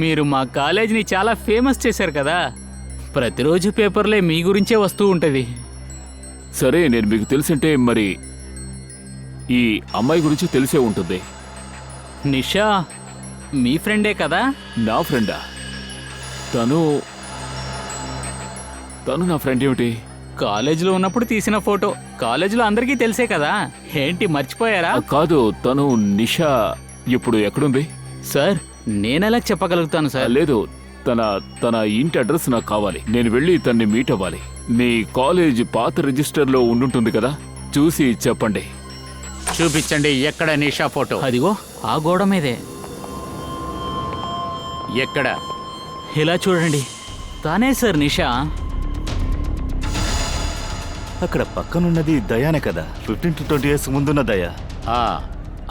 Speaker 6: మీరు మా కాలేజీని చాలా ఫేమస్ చేశారు కదా. ప్రతిరోజు పేపర్లే మీ గురించే వస్తూ ఉంటుంది.
Speaker 3: సరే, నేను మీకు తెలిసింటే మరి ఈ అమ్మాయి గురించి తెలిసే ఉంటుంది.
Speaker 6: నిషా మీ ఫ్రెండే కదా?
Speaker 3: నా ఫ్రెండా? తను నా ఫ్రెండ్ ఏమిటి?
Speaker 6: కాలేజీలో ఉన్నప్పుడు తీసిన ఫోటో కాలేజీలో అందరికీ తెలిసే కదా. ఏంటి మర్చిపోయారా?
Speaker 3: కాదు, తను నిషా ఇప్పుడు ఎక్కడుంది?
Speaker 6: సార్ నేనెలా చెప్పగలుగుతాను సార్?
Speaker 3: లేదు, తన ఇంటి అడ్రస్ నాకు కావాలి. నేను వెళ్ళి తన్ని మీట్ అవ్వాలి. మీ కాలేజ్ పాత రిజిస్టర్లో ఉండుంటుంది కదా, చూసి చెప్పండి.
Speaker 4: చూపించండి, ఎక్కడ నిషా ఫోటో?
Speaker 6: అదిగో ఆ గోడ మీదే.
Speaker 4: ఎక్కడ?
Speaker 6: ఇలా చూడండి, తానే సార్ నిషా.
Speaker 5: అక్కడ పక్కనున్నది దయానే కదా? 15 to 20 years ముందున్న దయా.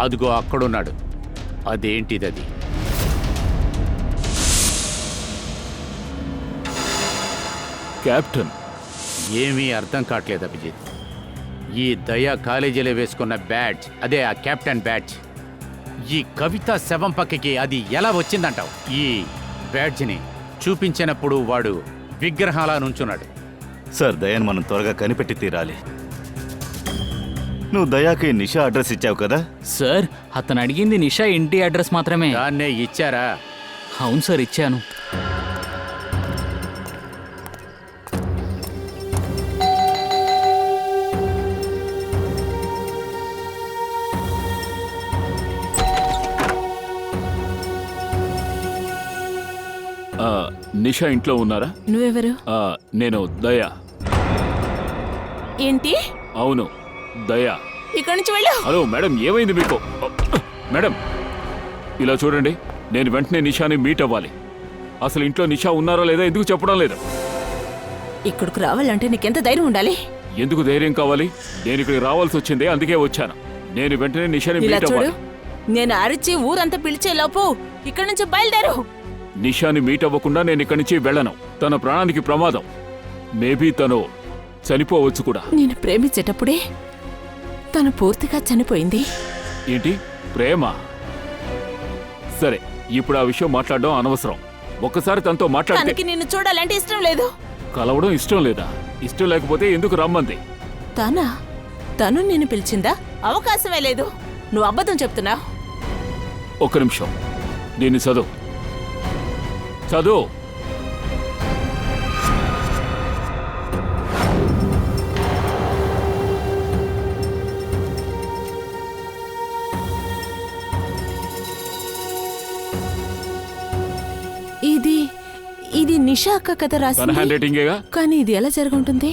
Speaker 4: అదిగో అక్కడున్నాడు. అదేంటిదది?
Speaker 3: కెప్టెన్.
Speaker 4: ఏమీ అర్థం కావట్లేదు అభిజిత్. ఈ దయా కాలేజీలో వేసుకున్న బ్యాడ్జ్, అదే ఆ కెప్టెన్ బ్యాడ్జ్, ఈ కవిత శవం పక్కకి అది ఎలా వచ్చిందంటావు? ఈ బ్యాడ్జ్ని చూపించినప్పుడు వాడు విగ్రహాలా నుంచున్నాడు.
Speaker 5: సార్, దయాని మనం త్వరగా కనిపెట్టి తీరాలి. నువ్వు దయాకి నిషా అడ్రస్ ఇచ్చావు కదా?
Speaker 6: సార్ అతను అడిగింది నిషా ఇంటి అడ్రస్ మాత్రమే.
Speaker 4: దాన్నే ఇచ్చారా?
Speaker 6: అవును సార్, ఇచ్చాను.
Speaker 3: నిషా ఇంట్లో ఉన్నారా?
Speaker 8: నువ్వెవరు?
Speaker 3: నేను దయా.
Speaker 8: ఏంటి?
Speaker 3: అవును, దయా.
Speaker 8: ఇక్కడి నుంచి వెళ్ళు.
Speaker 3: హలో మేడం, ఏమైంది మీకు? మేడం, ఇలా చూడండి, నేను వెంటనే నిషాని మీట్ అవ్వాలి. అసలు ఇంట్లో నిషా ఉన్నారా లేదా ఎందుకు చెప్పడం లేదు?
Speaker 8: ఇక్కడికి రావాలంటే నీకెంత ధైర్యం ఉండాలి?
Speaker 3: ఎందుకు ధైర్యం కావాలి? నేను ఇక్కడికి రావాల్సి వచ్చింది, అందుకే వచ్చాను. నేను వెంటనే నిషాని
Speaker 8: ఇలా
Speaker 3: మీట్
Speaker 8: చూడు,
Speaker 3: అవ్వాలి.
Speaker 8: నేను అరిచి ఊరంతా పిలిచే లోపు ఇక్కడి నుంచి బయలుదేరు.
Speaker 3: నిషాని మీట్ అవ్వకుండా నేను ఇక్కడి నుంచి వెళ్ళను. తన ప్రాణానికి ప్రమాదం. మేబీ తను చనిపోవచ్చు కూడా.
Speaker 8: నేను ప్రేమించేటప్పుడే తను పూర్తిగా చనిపోయింది.
Speaker 3: ఏంటి? ప్రేమ? సరే, ఇప్పుడు ఆ విషయం మాట్లాడడం అనవసరం. ఒక్కసారి తనతో మాట్లాడితే.
Speaker 8: తనకి నిన్ను చూడాలంటే ఇష్టం లేదు.
Speaker 3: కలవడం ఇష్టం లేదా? ఇష్టం లేకపోతే ఎందుకు రమ్మంది?
Speaker 8: తను నిన్ను పిలిచిందా? అవకాశమే లేదు. నువ్వు అబద్ధం చెప్తున్నావు.
Speaker 3: ఒక్క నిమిషం, దీన్ని చదువు.
Speaker 8: ఇది నిషా అక్క కథ
Speaker 3: తన హ్యాండ్
Speaker 8: రాసింది.
Speaker 3: రైటింగేగా.
Speaker 8: కానీ ఇది ఎలా జరుగుంటుంది?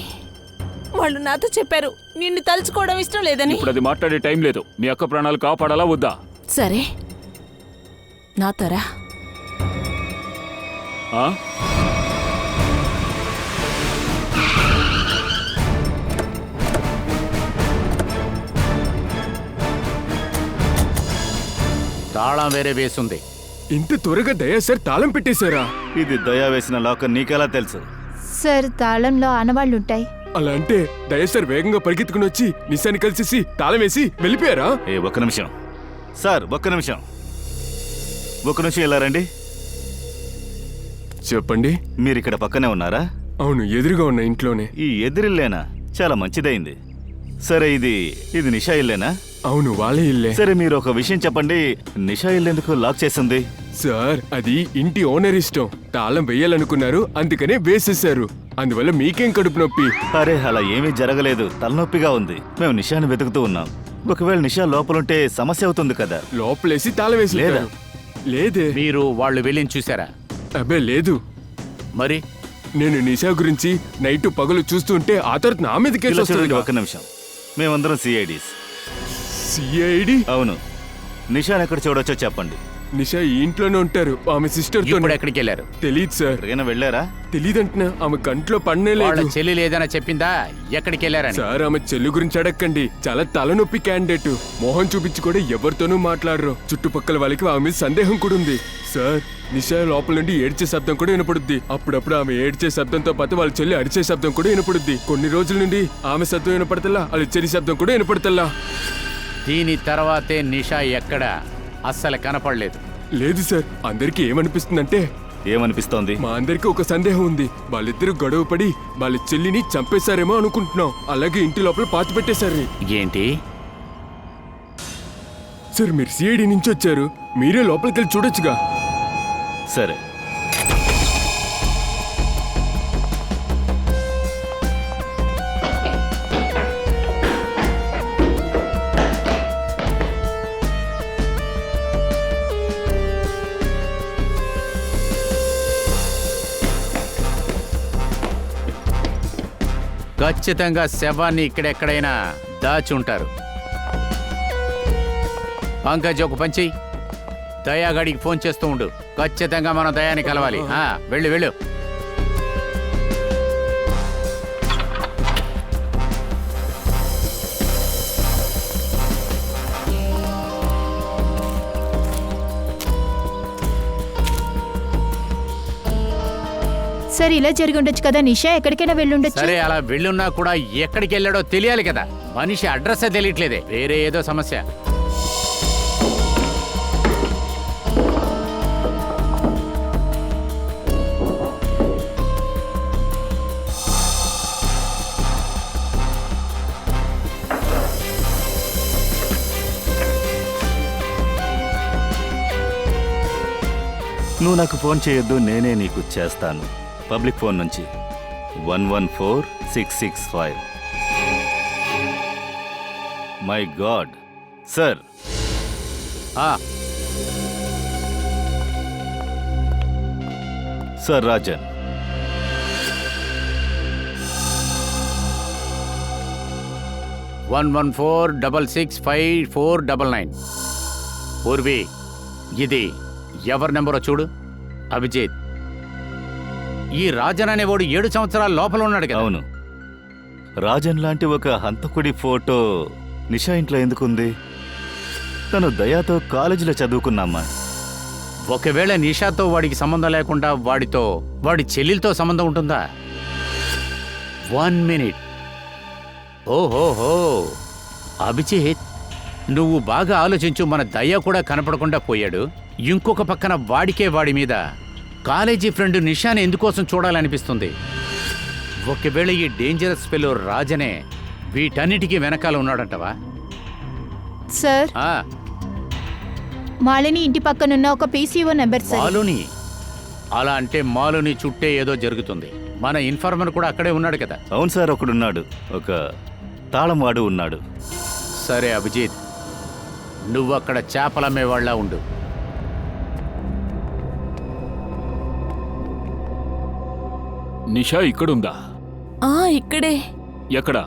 Speaker 8: వాళ్ళు నాతో చెప్పారు నిన్ను తలుచుకోవడం ఇష్టం లేదని.
Speaker 3: ఇప్పుడు అది మాట్లాడే టైం లేదు. మీ అక్క ప్రాణాలు కాపాడాలా వద్దా?
Speaker 8: సరే, నాతోరా.
Speaker 3: ఆ?
Speaker 4: తాళం వేరే వేసుంది.
Speaker 9: ఇంత త్వరగా దయా సార్ తాళం పెట్టేశారా?
Speaker 5: ఇది దయా వేసిన లాకర్, నీకెలా తెలుసు?
Speaker 2: సార్ తాళంలో ఆనవాళ్లుంటాయి.
Speaker 9: అలా అంటే దయా సార్ వేగంగా పరిగెత్తుకుని వచ్చి నిశాని కలిసేసి తాళం వేసి వెళ్ళిపోయారా?
Speaker 5: ఒక్క నిమిషం సార్, ఒక్క నిమిషం ఇలా రండి.
Speaker 9: చెప్పండి.
Speaker 5: మీరు ఇక్కడ పక్కనే ఉన్నారా?
Speaker 9: అవును, ఎదురుగా ఉన్న ఇంట్లోనే.
Speaker 5: ఈ ఎదురిల్లేనా? చాలా మంచిదైంది. సరే, ఇది నిషా ఇల్లేనా?
Speaker 9: అవును, వాళ్ళే ఇల్లే.
Speaker 5: సరే, మీరు ఒక విషయం చెప్పండి, నిషా ఇల్లు ఎందుకు లాక్ చేసింది?
Speaker 9: సార్, అది ఇంటి ఓనర్ ఇష్టం. తాళం వేయాలనుకున్నారు, అందుకనే వేసేశారు. అందువల్ల మీకేం కడుపు నొప్పి?
Speaker 5: అరే, అలా ఏమీ జరగలేదు. తలనొప్పిగా ఉంది. మేము నిషాని వెతుకుతూ ఉన్నాం. ఒకవేళ నిషా లోపలుంటే సమస్య అవుతుంది కదా.
Speaker 9: లోపలేసి తాళం వేసి
Speaker 5: లేదా?
Speaker 9: ఉంటారు. లేదే.
Speaker 4: మీరు వాళ్ళు వెళ్ళి చూసారా?
Speaker 9: అబ్బే లేదు.
Speaker 4: మరి
Speaker 9: నేను నిషా గురించి నైట్ పగలు చూస్తుంటే ఆ తర్వాత నా మీద కేసు
Speaker 5: ఇలా చూడండి,
Speaker 9: వస్తుంది.
Speaker 5: ఒక్క నిమిషం. మేమందరం సిఐడీస్.
Speaker 9: సిఐడి?
Speaker 5: అవును. నిషాని ఎక్కడ చూడొచ్చో చెప్పండి.
Speaker 9: నిషా ఈ ఇంట్లోనే ఉంటారు ఆమె సిస్టర్ తో.
Speaker 4: ఇప్పుడు ఎక్కడికి వెళ్ళారు?
Speaker 9: తెలియదు సార్.
Speaker 5: ఎక్కడికైనా వెళ్ళారా?
Speaker 9: తెలీదంటున్నా. ఆమె కంట్లో పన్నే
Speaker 4: వాళ్ళ
Speaker 9: లేదు.
Speaker 4: చెల్లి లేదనా చెప్పిందా? ఎక్కడికి వెళ్ళారని?
Speaker 9: సార్ ఆమె చెల్లి గురించి అడగండి. చాలా తలనొప్పి క్యాండిడేట్. మొహం చూపించి కూడా ఎవరితోనూ మాట్లాడరు. చుట్టుపక్కల వాళ్ళకి ఆమె మీద సందేహం కూడా ఉంది. సార్ నిషా లోపల నుండి ఏడ్చే శబ్దం కూడా వినపడుద్ది. అప్పుడప్పుడు ఆమె ఏడ్చే శబ్దంతో పాటు వాళ్ళ చెల్లి అరిచే శబ్దం కూడా వినపడుద్ది. కొన్ని రోజుల నుండి ఆమె శబ్దం వినపడతల్లా, వాళ్ళ చెల్లి శబ్దం కూడా వినపడతల్లా.
Speaker 4: దీని తర్వాతే నిషా ఎక్కడ అస్సలు కనపడలేదు.
Speaker 9: లేదు సార్. అందరికీ ఏమనిపిస్తుందంటే,
Speaker 5: ఏమనిపిస్తోంది?
Speaker 9: మా అందరికీ ఒక సందేహం ఉంది. వాళ్ళిద్దరూ గొడవ పడి వాళ్ళ చెల్లిని చంపేశారేమో అనుకుంటున్నాం. అలాగే ఇంటి లోపల పాతి పెట్టేశారు.
Speaker 4: ఏంటి?
Speaker 9: సార్ మీరు సిఐడి నుంచి వచ్చారు, మీరే లోపలికి వెళ్ళి చూడొచ్చుగా.
Speaker 5: సరే.
Speaker 4: ఖచ్చితంగా శవాన్ని ఇక్కడెక్కడైనా దాచి ఉంటారు. పంకజ్ ఒక పంచి దయాగాడికి ఫోన్ చేస్తూ ఉండు. ఖచ్చితంగా మనం దయాని కలవాలి. వెళ్ళు వెళ్ళు.
Speaker 2: సార్ ఇలా జరిగి ఉండొచ్చు కదా, నిషా ఎక్కడికైనా వెళ్ళుండొచ్చు.
Speaker 4: సరే అలా వెళ్ళున్నా కూడా ఎక్కడికి వెళ్ళాడో తెలియాలి కదా. మనిషి అడ్రస్ తెలియట్లేదే. వేరే ఏదో సమస్య.
Speaker 5: నువ్వు నాకు ఫోన్ చేయొద్దు, నేనే నీకు చేస్తాను. పబ్లిక్ ఫోన్ నుంచి 114665. My God sir. Sir Rajan.
Speaker 4: One 114665499. Purvi ఇది ఎవరి నెంబరో చూడు. అభిజిత్. ఈ రాజన్ అనేవాడు 7 సంవత్సరాల లోపల ఉన్నాడు కదా.
Speaker 5: అవును. రాజన్ లాంటి ఒక హంతకుడి ఫోటో నిషా ఇంట్లో ఎందుకుంది? తను దయాతో కాలేజీలో చదువుకున్నామ్మా.
Speaker 4: ఒకవేళ నిషాతో వాడికి సంబంధం లేకుండా వాడి చెల్లెలతో సంబంధం ఉంటుందా? 1 మినిట్. ఓహోహో అభిజిత్, నువ్వు బాగా ఆలోచించు. మన దయ కూడా కనపడకుండా పోయాడు. ఇంకొక పక్కన వాడి మీద కాలేజీ ఫ్రెండ్ నిషాని ఎందుకోసం చూడాలనిపిస్తుంది? ఒకవేళ ఈ డేంజరస్ ఫెలో రాజనే వీటన్నిటికీ వెనకాల ఉన్నాడంటవా?
Speaker 2: సార్ మాలిని ఇంటి పక్కనున్న ఒక పీసీఓ నెంబర్ సార్.
Speaker 4: మాలుని? అలా అంటే మాలుని చుట్టే ఏదో జరుగుతుంది. మన ఇన్ఫార్మర్ కూడా అక్కడే ఉన్నాడు కదా.
Speaker 5: అవును సార్, ఒకడున్నాడు. ఒక తాళం వాడు ఉన్నాడు.
Speaker 4: సరే అభిజిత్, నువ్వక్కడ చేపలమ్మేవాళ్లా ఉండు.
Speaker 3: నిషా ఇక్కడుందా?
Speaker 8: ఇక్కడే.
Speaker 3: ఎక్కడా?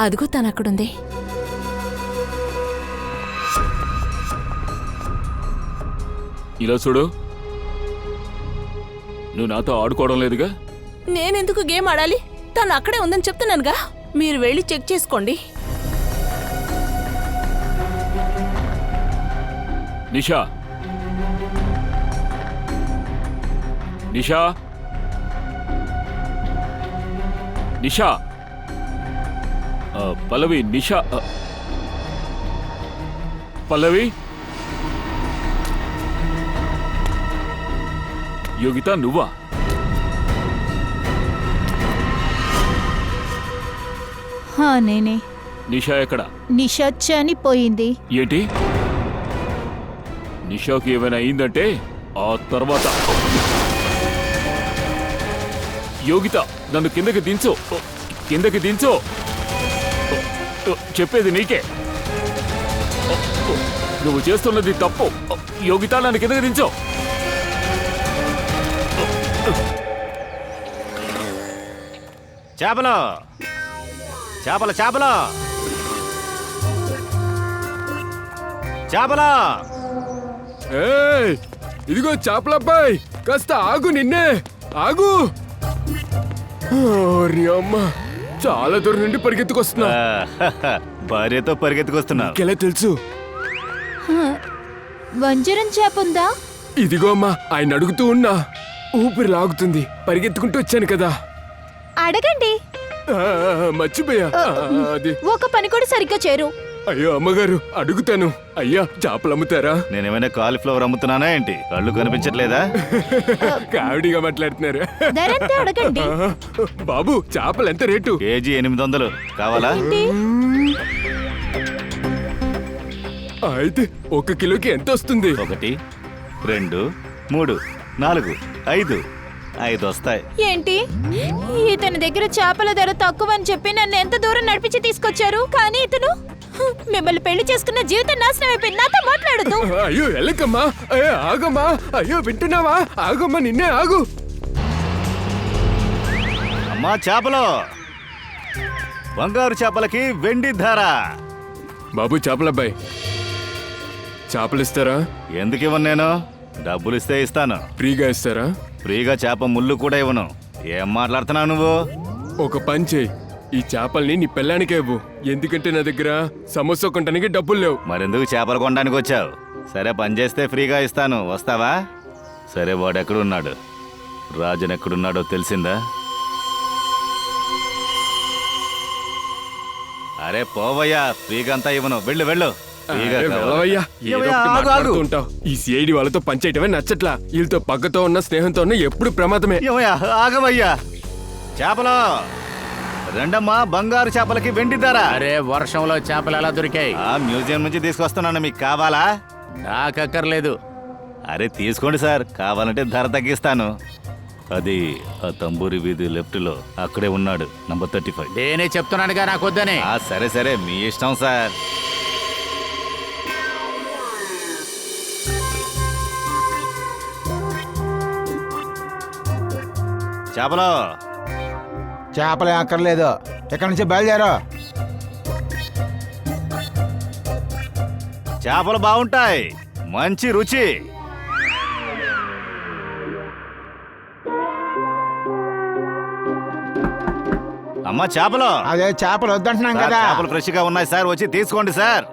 Speaker 8: అదిగో తను అక్కడుంది.
Speaker 3: ఇలా చూడు, నువ్వు నాతో ఆడుకోవడం లేదుగా.
Speaker 8: నేనెందుకు గేమ్ ఆడాలి? తను అక్కడే ఉందని చెప్తున్నానుగా. మీరు వెళ్ళి చెక్ చేసుకోండి.
Speaker 3: నిషా, నిషా, నిషా. పల్లవి, నిషా. పల్లవి, యోగిత, నువ్వా?
Speaker 2: నేనే.
Speaker 3: నిషా ఎక్కడ?
Speaker 2: నిషా చనిపోయింది.
Speaker 3: ఏంటి? నిషాకి ఏమైనా అయిందంటే ఆ తర్వాత యోగిత, నన్ను కిందకి దించు, కిందకి దించు. చెప్పేది నీకే. ఆపు. నువ్వు చేస్తున్నది తప్పు. యోగిత, నన్ను కిందకి దించో.
Speaker 5: చేపలు చేపలు చేపలు చేపలు
Speaker 9: ఏయ్, ఇదిగో చేపలబ్బాయ్, కాస్త ఆగు, నిన్నే ఆగు. ఓరి అమ్మ, చాలా దూరం నుండి పరిగెత్తుకొస్తున్నా.
Speaker 5: భార్యతో పరిగెత్తుకొస్తున్నావు.
Speaker 9: ఎలా తెలుసు?
Speaker 2: వంజరం చేప ఉందా?
Speaker 9: ఇదిగో అమ్మా, ఆయన అడుగుతూ ఉన్నా. ఊపిరి లాగుతుంది, పరిగెత్తుకుంటూ వచ్చాను కదా.
Speaker 2: అడగండి.
Speaker 9: మర్చిపోయా. అది
Speaker 2: ఒక పని కూడా సరిగ్గా చేరు.
Speaker 9: అయ్యో అమ్మగారు, అడుగుతాను. అయ్యా, చేపలు అమ్ముతారా?
Speaker 5: నేనేమైనా కాలీఫ్లవర్ అమ్ముతున్నానా ఏంటి? కళ్ళు కనిపించట్లేదా?
Speaker 9: కావిడిగా మాట్లాడుతున్నారు.
Speaker 2: ధరంతా అడగండి.
Speaker 9: బాబు, చేపలు ఎంత రేటు?
Speaker 5: కేజీ 800 కావాలా?
Speaker 9: అయితే 1 కిలోకి ఎంత వస్తుంది?
Speaker 5: 1 2 3 4 5 వస్తాయి.
Speaker 2: ఏంటి, ఇతని దగ్గర చేపల ధర తక్కువ అని చెప్పి నన్ను ఎంత దూరం నడిపించి తీసుకొచ్చారు, కానీ ఇతను మిమ్మల్ని పెళ్లి చేసుకున్న జీవితం నాశనం అయిపోయింది. నాతో మాట్లాడదు.
Speaker 9: అయ్యో ఎల్లకమ్మా, అయ్యో ఆగమ్మా, అయ్యో వింటున్నావా? ఆగమ్మా, నిన్నే ఆగు.
Speaker 5: అమ్మా చేపలు, బంగారు చేపలకి వెండి ధర.
Speaker 9: బాబు చేపలబ్బాయి, చేపలు ఇస్తారా?
Speaker 5: ఎందుకు ఇవ్వను నేను? డబ్బులు ఇస్తే ఇస్తాను.
Speaker 9: ఫ్రీగా ఇస్తారా?
Speaker 5: ఫ్రీగా చేప ముళ్ళు కూడా ఇవ్వను. ఏం మాట్లాడుతున్నావు నువ్వు?
Speaker 9: ఒక పని చేయి, ఈ చేపల్ని నీ పెళ్ళానికే ఇవ్వు. ఎందుకంటే నా దగ్గర సమోసా కొనడానికి డబ్బులు లేవు.
Speaker 5: మరెందుకు చేపలు కొనడానికి వచ్చావు? సరే, పని చేస్తే ఫ్రీగా ఇస్తాను. వస్తావా? సరే, వాడు ఎక్కడున్నాడు? రాజన్ ఎక్కడున్నాడో తెలిసిందా? అరే పోవయ్యా, ఫ్రీగా అంతా ఇవ్వను. వెళ్ళు వెళ్ళు. ఫ్రీగా
Speaker 9: అరే
Speaker 5: కావాలా?
Speaker 9: వెళ్ళవయ్యా, ఏదో
Speaker 5: ఏవయ్యా,
Speaker 9: ఒకటి
Speaker 5: ఆగు,
Speaker 9: మాట్లాడుతూ
Speaker 5: ఆగు.
Speaker 9: ఉంటావు. ఈ సిఐడి వాళ్ళతో పనిచేయటమే నచ్చట్లా. వీళ్ళతో పక్కతో ఉన్న స్నేహంతో ఉన్న ఎప్పుడు ప్రమాదమే.
Speaker 5: ఏమయ్యా, ఆగవయ్యా. చేపలు రెండమ్మా, బంగారు చేపలకి వెండి ధర.
Speaker 4: అరే, వర్షంలో చేపలు ఎలా దొరికాయి?
Speaker 5: ఆ మ్యూజియం నుంచి తీసుకొస్తున్నాను. మీకు కావాలా?
Speaker 4: నాకక్కర్లేదు.
Speaker 5: అరే తీసుకోండి సార్, కావాలంటే ధర తగ్గిస్తాను. అది ఆ తంబూరి వీధి లెఫ్ట్ లో అక్కడే ఉన్నాడు, నంబర్ 35.
Speaker 4: నేనే చెప్తున్నానుగా నాకొద్దని.
Speaker 5: సరే సరే, మీ ఇష్టం సార్. చేపలు
Speaker 7: చేపలే అక్కర్లేదు, ఎక్కడి నుంచి బయలుదేరో.
Speaker 5: చేపలు బాగుంటాయి, మంచి రుచి. అమ్మా చేపలు.
Speaker 7: అదే చేపలు వద్దంటున్నాం
Speaker 5: సార్,
Speaker 7: కదా.
Speaker 5: చేపలు ఫ్రెష్ గా ఉన్నాయి సార్, వచ్చి తీసుకోండి సార్.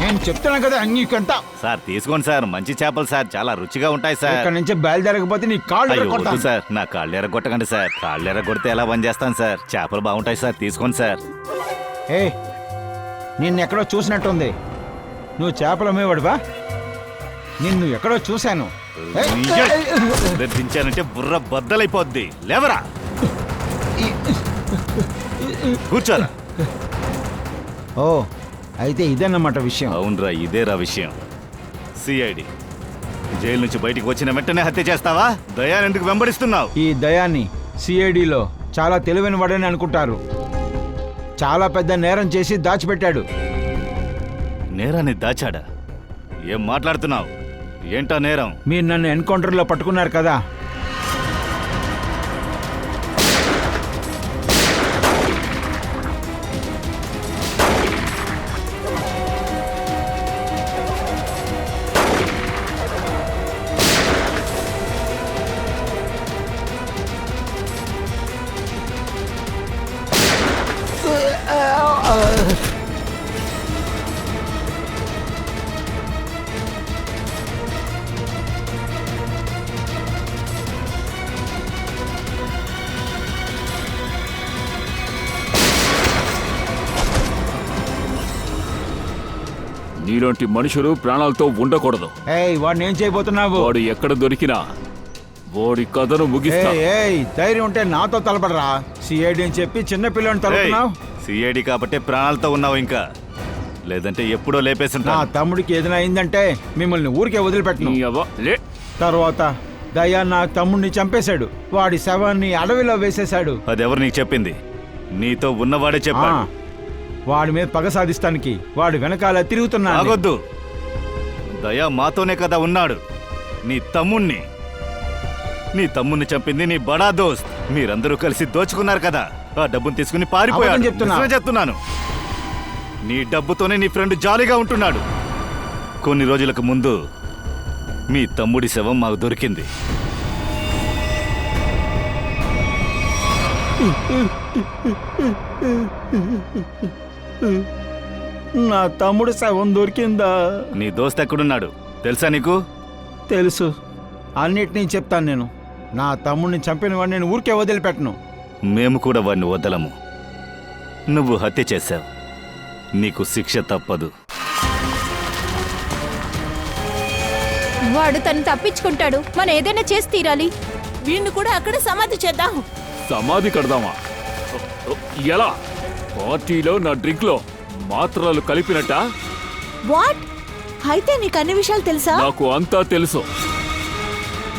Speaker 7: నేను చెప్తున్నా కదా నీకంత.
Speaker 5: సార్ తీసుకోండి సార్, మంచి చేపలు సార్, చాలా రుచిగా ఉంటాయి సార్.
Speaker 7: ఇక్కడ నుంచి బయలుదేరకపోతే నీ కాళ్ళు
Speaker 5: అయ్యో, వద్దు
Speaker 7: కొడతాను.
Speaker 5: సార్, నా కాళ్ళు ఎరగొట్టకండి సార్. కాళ్ళు ఎరగొడితే ఎలా పని చేస్తాను సార్? చేపలు బాగుంటాయి సార్, తీసుకోండి సార్.
Speaker 7: ఏ, నిన్ను ఎక్కడో చూసినట్టుంది. నువ్వు చేపలు అమ్మేవాడువా? నిన్ను ఎక్కడో చూశాను.
Speaker 5: దించానంటే బుర్ర బద్దలైపోద్ది. లేవరా, కూర్చోరా.
Speaker 7: ఓ, అయితే ఇదేనమాట విషయం.
Speaker 5: అవునరా, ఇదేరా విషయం. సిఐడి జైలు నుంచి బయటికి వచ్చిన వెంటనే హత్య చేస్తావా? దయాన్ని ఎందుకు వెంబడిస్తున్నావు?
Speaker 7: ఈ దయాన్ని సిఐడిలో చాలా తెలివైన వాడని అనుకుంటారు. చాలా పెద్ద నేరం చేసి దాచిపెట్టాడు.
Speaker 5: నేరాన్ని దాచాడా? ఏం మాట్లాడుతున్నావు? ఏంటా నేరం?
Speaker 7: మీరు నన్ను ఎన్కౌంటర్లో పట్టుకున్నారు కదా.
Speaker 3: నీలాంటి మనుషులు ప్రాణాలతో ఉండకూడదు.
Speaker 7: ఏయ్, వాడిని ఏం చేయబోతున్నావు?
Speaker 3: వాడు ఎక్కడ దొరికినా వాడి కథను ముగిస్తా.
Speaker 7: ఏయ్, ధైర్యం ఉంటే నాతో తలపడరా. సిఐడి అని చెప్పి చిన్న పిల్లని తలుపుతున్నావు.
Speaker 5: సిఐడి కాబట్టి ప్రాణాలతో ఉన్నావు, ఇంకా లేదంటే ఎప్పుడో
Speaker 7: నా
Speaker 5: లేపేసింటా.
Speaker 7: తమ్ముడికి ఏదైనా అయిందంటే మిమ్మల్ని ఊరికే వదిలిపెట్టను.
Speaker 3: నీ అవ్వ, లే.
Speaker 7: తర్వాత దయా నా తమ్ముడిని చంపేశాడు. వాడి శవాన్ని అడవిలో వేసేశాడు.
Speaker 5: అదెవరు నీకు చెప్పింది? నీతో ఉన్నవాడే చెప్పాడు.
Speaker 7: వాడి మీద పగ సాధిస్తానికి వాడు వెనకాల తిరుగుతున్నాడు.
Speaker 5: ఆగొద్దు. దయా మాతోనే కదా ఉన్నాడు. నీ తమ్ముణ్ణి చంపింది నీ బడా దోస్త్. మీరందరూ కలిసి దోచుకున్నారు కదా, ఆ డబ్బుని తీసుకుని పారిపోయాడు.
Speaker 7: అబద్ధం చెప్తున్నా.
Speaker 5: నిజమే చెప్తున్నాను. నీ డబ్బుతోనే నీ ఫ్రెండ్ జాలీగా ఉంటున్నాడు. కొన్ని రోజులకు ముందు మీ తమ్ముడి శవం మాకు దొరికింది.
Speaker 7: నా తమ్ముడు శవం దొరికిందా?
Speaker 5: నీ దోస్త్ ఎక్కడున్నాడు తెలుసా నీకు?
Speaker 7: తెలుసు, అన్నిటినీ చెప్తాను నేను. నా తమ్ముడిని చంపిన వాడిని నేను ఊరికే వదిలిపెట్టను.
Speaker 5: మేము కూడా వాడిని వదలము. నువ్వు హత్య చేశావు, నీకు శిక్ష తప్పదు.
Speaker 2: వాడు తను తప్పించుకుంటాడు. మనం ఏదైనా చేసి తీరాలి.
Speaker 8: వీణ్ణి కూడా అక్కడే సమాధి చేద్దాం.
Speaker 3: సమాధి కడదామా? ఎలా? పార్టీలో నా డ్రింక్లో మాత్రలు కలిపినట్ట?
Speaker 1: వాట్? అయితే నీకు అన్ని విషయాలు తెలుసా?
Speaker 3: నాకు అంతా తెలుసు.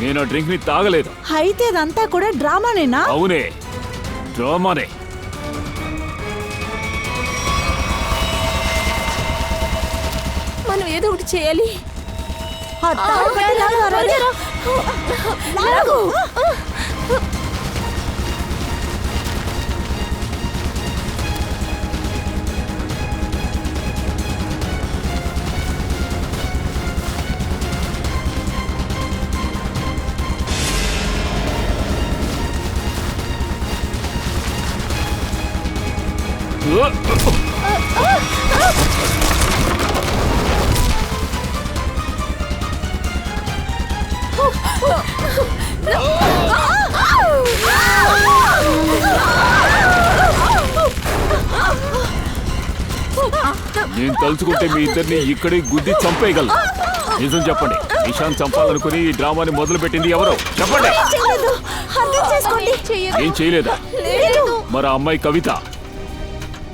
Speaker 3: నేను ఆ డ్రింక్ ని తాగలేదు.
Speaker 1: అయితే అదంతా కూడా డ్రామానేనా?
Speaker 3: అవునే, డ్రామానే.
Speaker 8: మనం ఏదో ఒకటి చేయాలి.
Speaker 1: ఆ తాడు పట్టి లాగు, ఆ రాజా. లాగు.
Speaker 3: నేను తలుచుకుంటే మీ ఇద్దరిని ఇక్కడే గుద్ది చంపేయగలను. నిజం చెప్పండి, నిశాంత్ చంపాలనుకుని ఈ డ్రామాని మొదలు పెట్టింది ఎవరో? చెప్పండి.
Speaker 1: చేయలేదు. అర్థం చేసుకోండి.
Speaker 3: ఏం చేయలేదా? మరి ఆ అమ్మాయి కవిత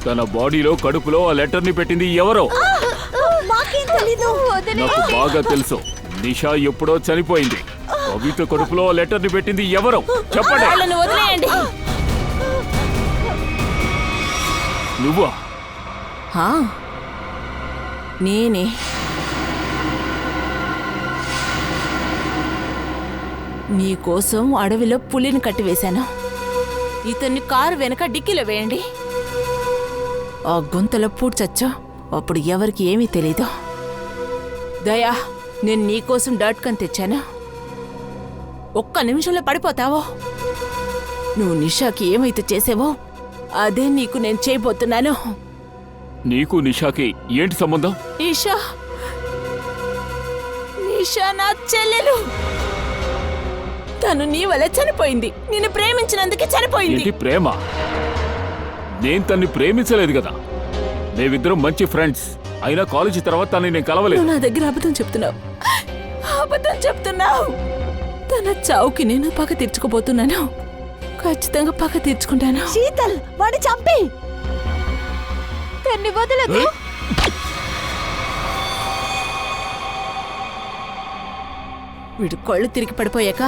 Speaker 3: తన బాడీలో కడుపులో ఆ లెటర్ ని పెట్టింది ఎవరో?
Speaker 1: మాకేం తెలీదు.
Speaker 3: నాకు బాగా తెలుసు. నిషా ఎప్పుడో చనిపోయింది. కవిత కడుపులో ఆ లెటర్ ని పెట్టింది ఎవరో? చెప్పండి.
Speaker 8: వాళ్ళని వదిలేయండి.
Speaker 3: నువ్వా?
Speaker 8: హా, నేనే. మీకోసం అడవిలో పులిని కట్టివేశాను. ఇతన్ని కారు వెనక డిక్కీలో వేయండి. ఆ గుంతలో పూడ్చొచ్చు. అప్పుడు ఎవరికి ఏమీ తెలీదు. దయా, నేను నీకోసం డాట్ కన్ తెచ్చాను. ఒక్క నిమిషంలో పడిపోతావో. నువ్వు నిషాకి ఏమైతే చేసావో అదే నీకు నేను చేయబోతున్నాను.
Speaker 3: నీకు నిషాకి ఏంటి సంబంధం?
Speaker 8: నిషా నా చెల్లెలు. తను నీ వల్ల చనిపోయింది. నిన్ను ప్రేమించినందుకే చనిపోయింది.
Speaker 3: ఏంటి ప్రేమ? నేను తన్ని ప్రేమించలేదు కదా. మేమిద్దరం మంచి ఫ్రెండ్స్. అయినా కాలేజీ తర్వాత తనని నేను కలవలేదు.
Speaker 8: నువ్వు నా దగ్గర అబద్ధం చెప్తున్నావు. తన చావుకి నేను పగ తీర్చుకోబోతున్నాను. ఖచ్చితంగా పగ తీర్చుకుంటాను.
Speaker 1: శీతల్, వాడిని చంపి.
Speaker 2: తన్ని వదలకు.
Speaker 8: వీడు కళ్ళు తిరిగి పడిపోయాక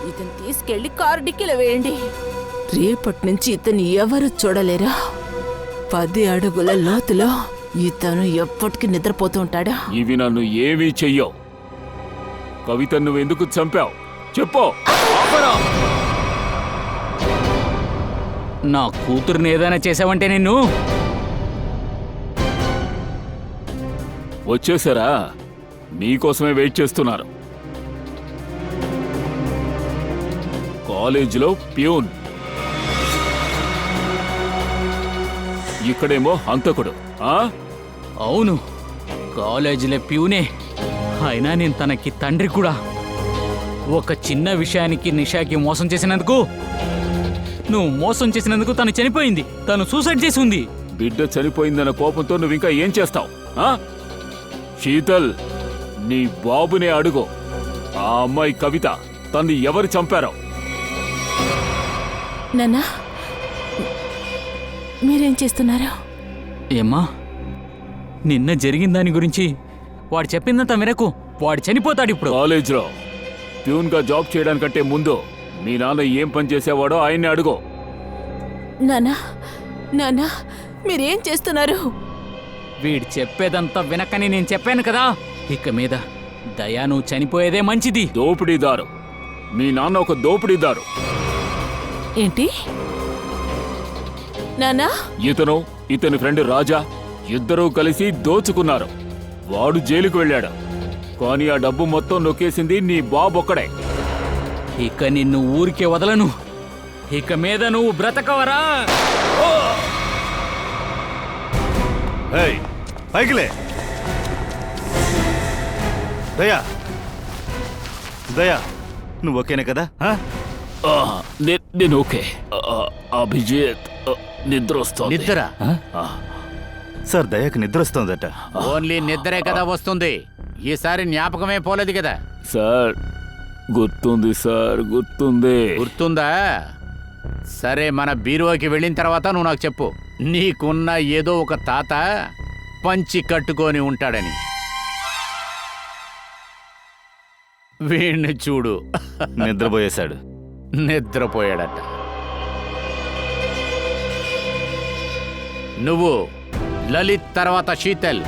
Speaker 8: ఇతను తీసుకెళ్లి కారు డిక్కీలో వేయండి. రేపటి నుంచి ఇతను ఎవరు చూడలేరా. 10 అడుగుల లోతులో ఇతను ఎప్పటికీ నిద్రపోతూ ఉంటాడు.
Speaker 3: ఇవి నన్ను ఏమీ చెయ్యవు. కవిత నువ్వు ఎందుకు చంపావు చెప్పు. ఆపరా.
Speaker 6: నా కూతురుని ఏదైనా చేసావంటే నిన్ను.
Speaker 3: వచ్చేసారా? నీకోసమే వెయిట్ చేస్తున్నారు. కాలేజీలో ప్యూన్, ఇక్కడేమో హంతకుడు.
Speaker 6: అవును, కాలేజీలో ప్యూనే. అయినా నేను తనకి తండ్రి కూడా. ఒక చిన్న విషయానికి నిషాకి మోసం చేసినందుకు, నువ్వు మోసం చేసినందుకు తను చనిపోయింది. తను సూసైడ్ చేసి ఉంది.
Speaker 3: బిడ్డ చనిపోయిందన్న కోపంతో నువ్వు ఇంకా ఏం చేస్తావు? శీతల్, నీ బాబునే అడుగు. ఆ అమ్మాయి కవిత, తన్ని ఎవరు చంపారో?
Speaker 8: నాన్నా, మీరేం చేస్తున్నారు?
Speaker 6: ఏమ్మా, నిన్న జరిగిన దాని గురించి వాడు చెప్పిందంత మేరకు వాడు చనిపోతాడు ఇప్పుడు.
Speaker 3: కాలేజ్లో ప్యూన్గా జాబ్ చేయడానికంటే ముందు మీ నాన్న ఏం పని చేసేవాడో ఆయన్ని అడుగు.
Speaker 8: నాన్నా, మీరేం చేస్తున్నారు?
Speaker 6: వీడు చెప్పేదంతా వినకని నేను చెప్పాను కదా. ఇక మీద దయా నువ్వు చనిపోయేదే మంచిది.
Speaker 3: దోపిడీదారు. మీ నాన్న ఒక దోపిడీదారు.
Speaker 8: ఏంటి నానా?
Speaker 3: ఇతను ఇతని ఫ్రెండ్ రాజా ఇద్దరూ కలిసి దోచుకున్నారు. వాడు జైలుకు వెళ్ళాడు. కానీ ఆ డబ్బు మొత్తం నొక్కేసింది నీ బాబు ఒక్కడే.
Speaker 6: ఇక నిన్ను ఊరికే వదలను. ఇక మీద నువ్వు బ్రతకవరా?
Speaker 5: ఏయ్, పైకిలే. దయా, దయా, నువ్వు ఓకేనే కదా? ఆ?
Speaker 3: నేను ఓకే. అభిజిత్ నిద్ర వస్తుంది.
Speaker 4: నిద్ర?
Speaker 5: సార్, దయాకి నిద్ర వస్తుందట.
Speaker 4: ఓన్లీ నిద్రే కదా వస్తుంది. ఈసారి జ్ఞాపకమే పోలేదు కదా.
Speaker 3: సార్ గుర్తుంది సార్, గుర్తుంది.
Speaker 4: గుర్తుందా? సరే, మన బీరువాకి వెళ్ళిన తర్వాత నువ్వు నాకు చెప్పు. నీకున్న ఏదో ఒక తాత పంచి కట్టుకొని ఉంటాడని. వీణ్ణి చూడు,
Speaker 5: నిద్రపోయేశాడు.
Speaker 4: నిద్రపోయాడట. నువ్వు లలిత్ తర్వాత శీతల్,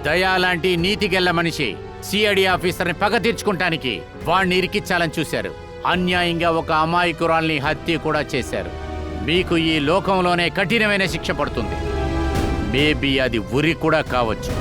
Speaker 4: దయా లాంటి నీతిగెల్ల మనిషి సిఐడి ఆఫీసర్ని పగ తీర్చుకుంటానికి వాణ్ణి ఇరికిచ్చాలని చూశారు. అన్యాయంగా ఒక అమాయకురాల్ని హత్య కూడా చేశారు. మీకు ఈ లోకంలోనే కఠినమైన శిక్ష పడుతుంది. మేబీ అది ఉరి కూడా కావచ్చు.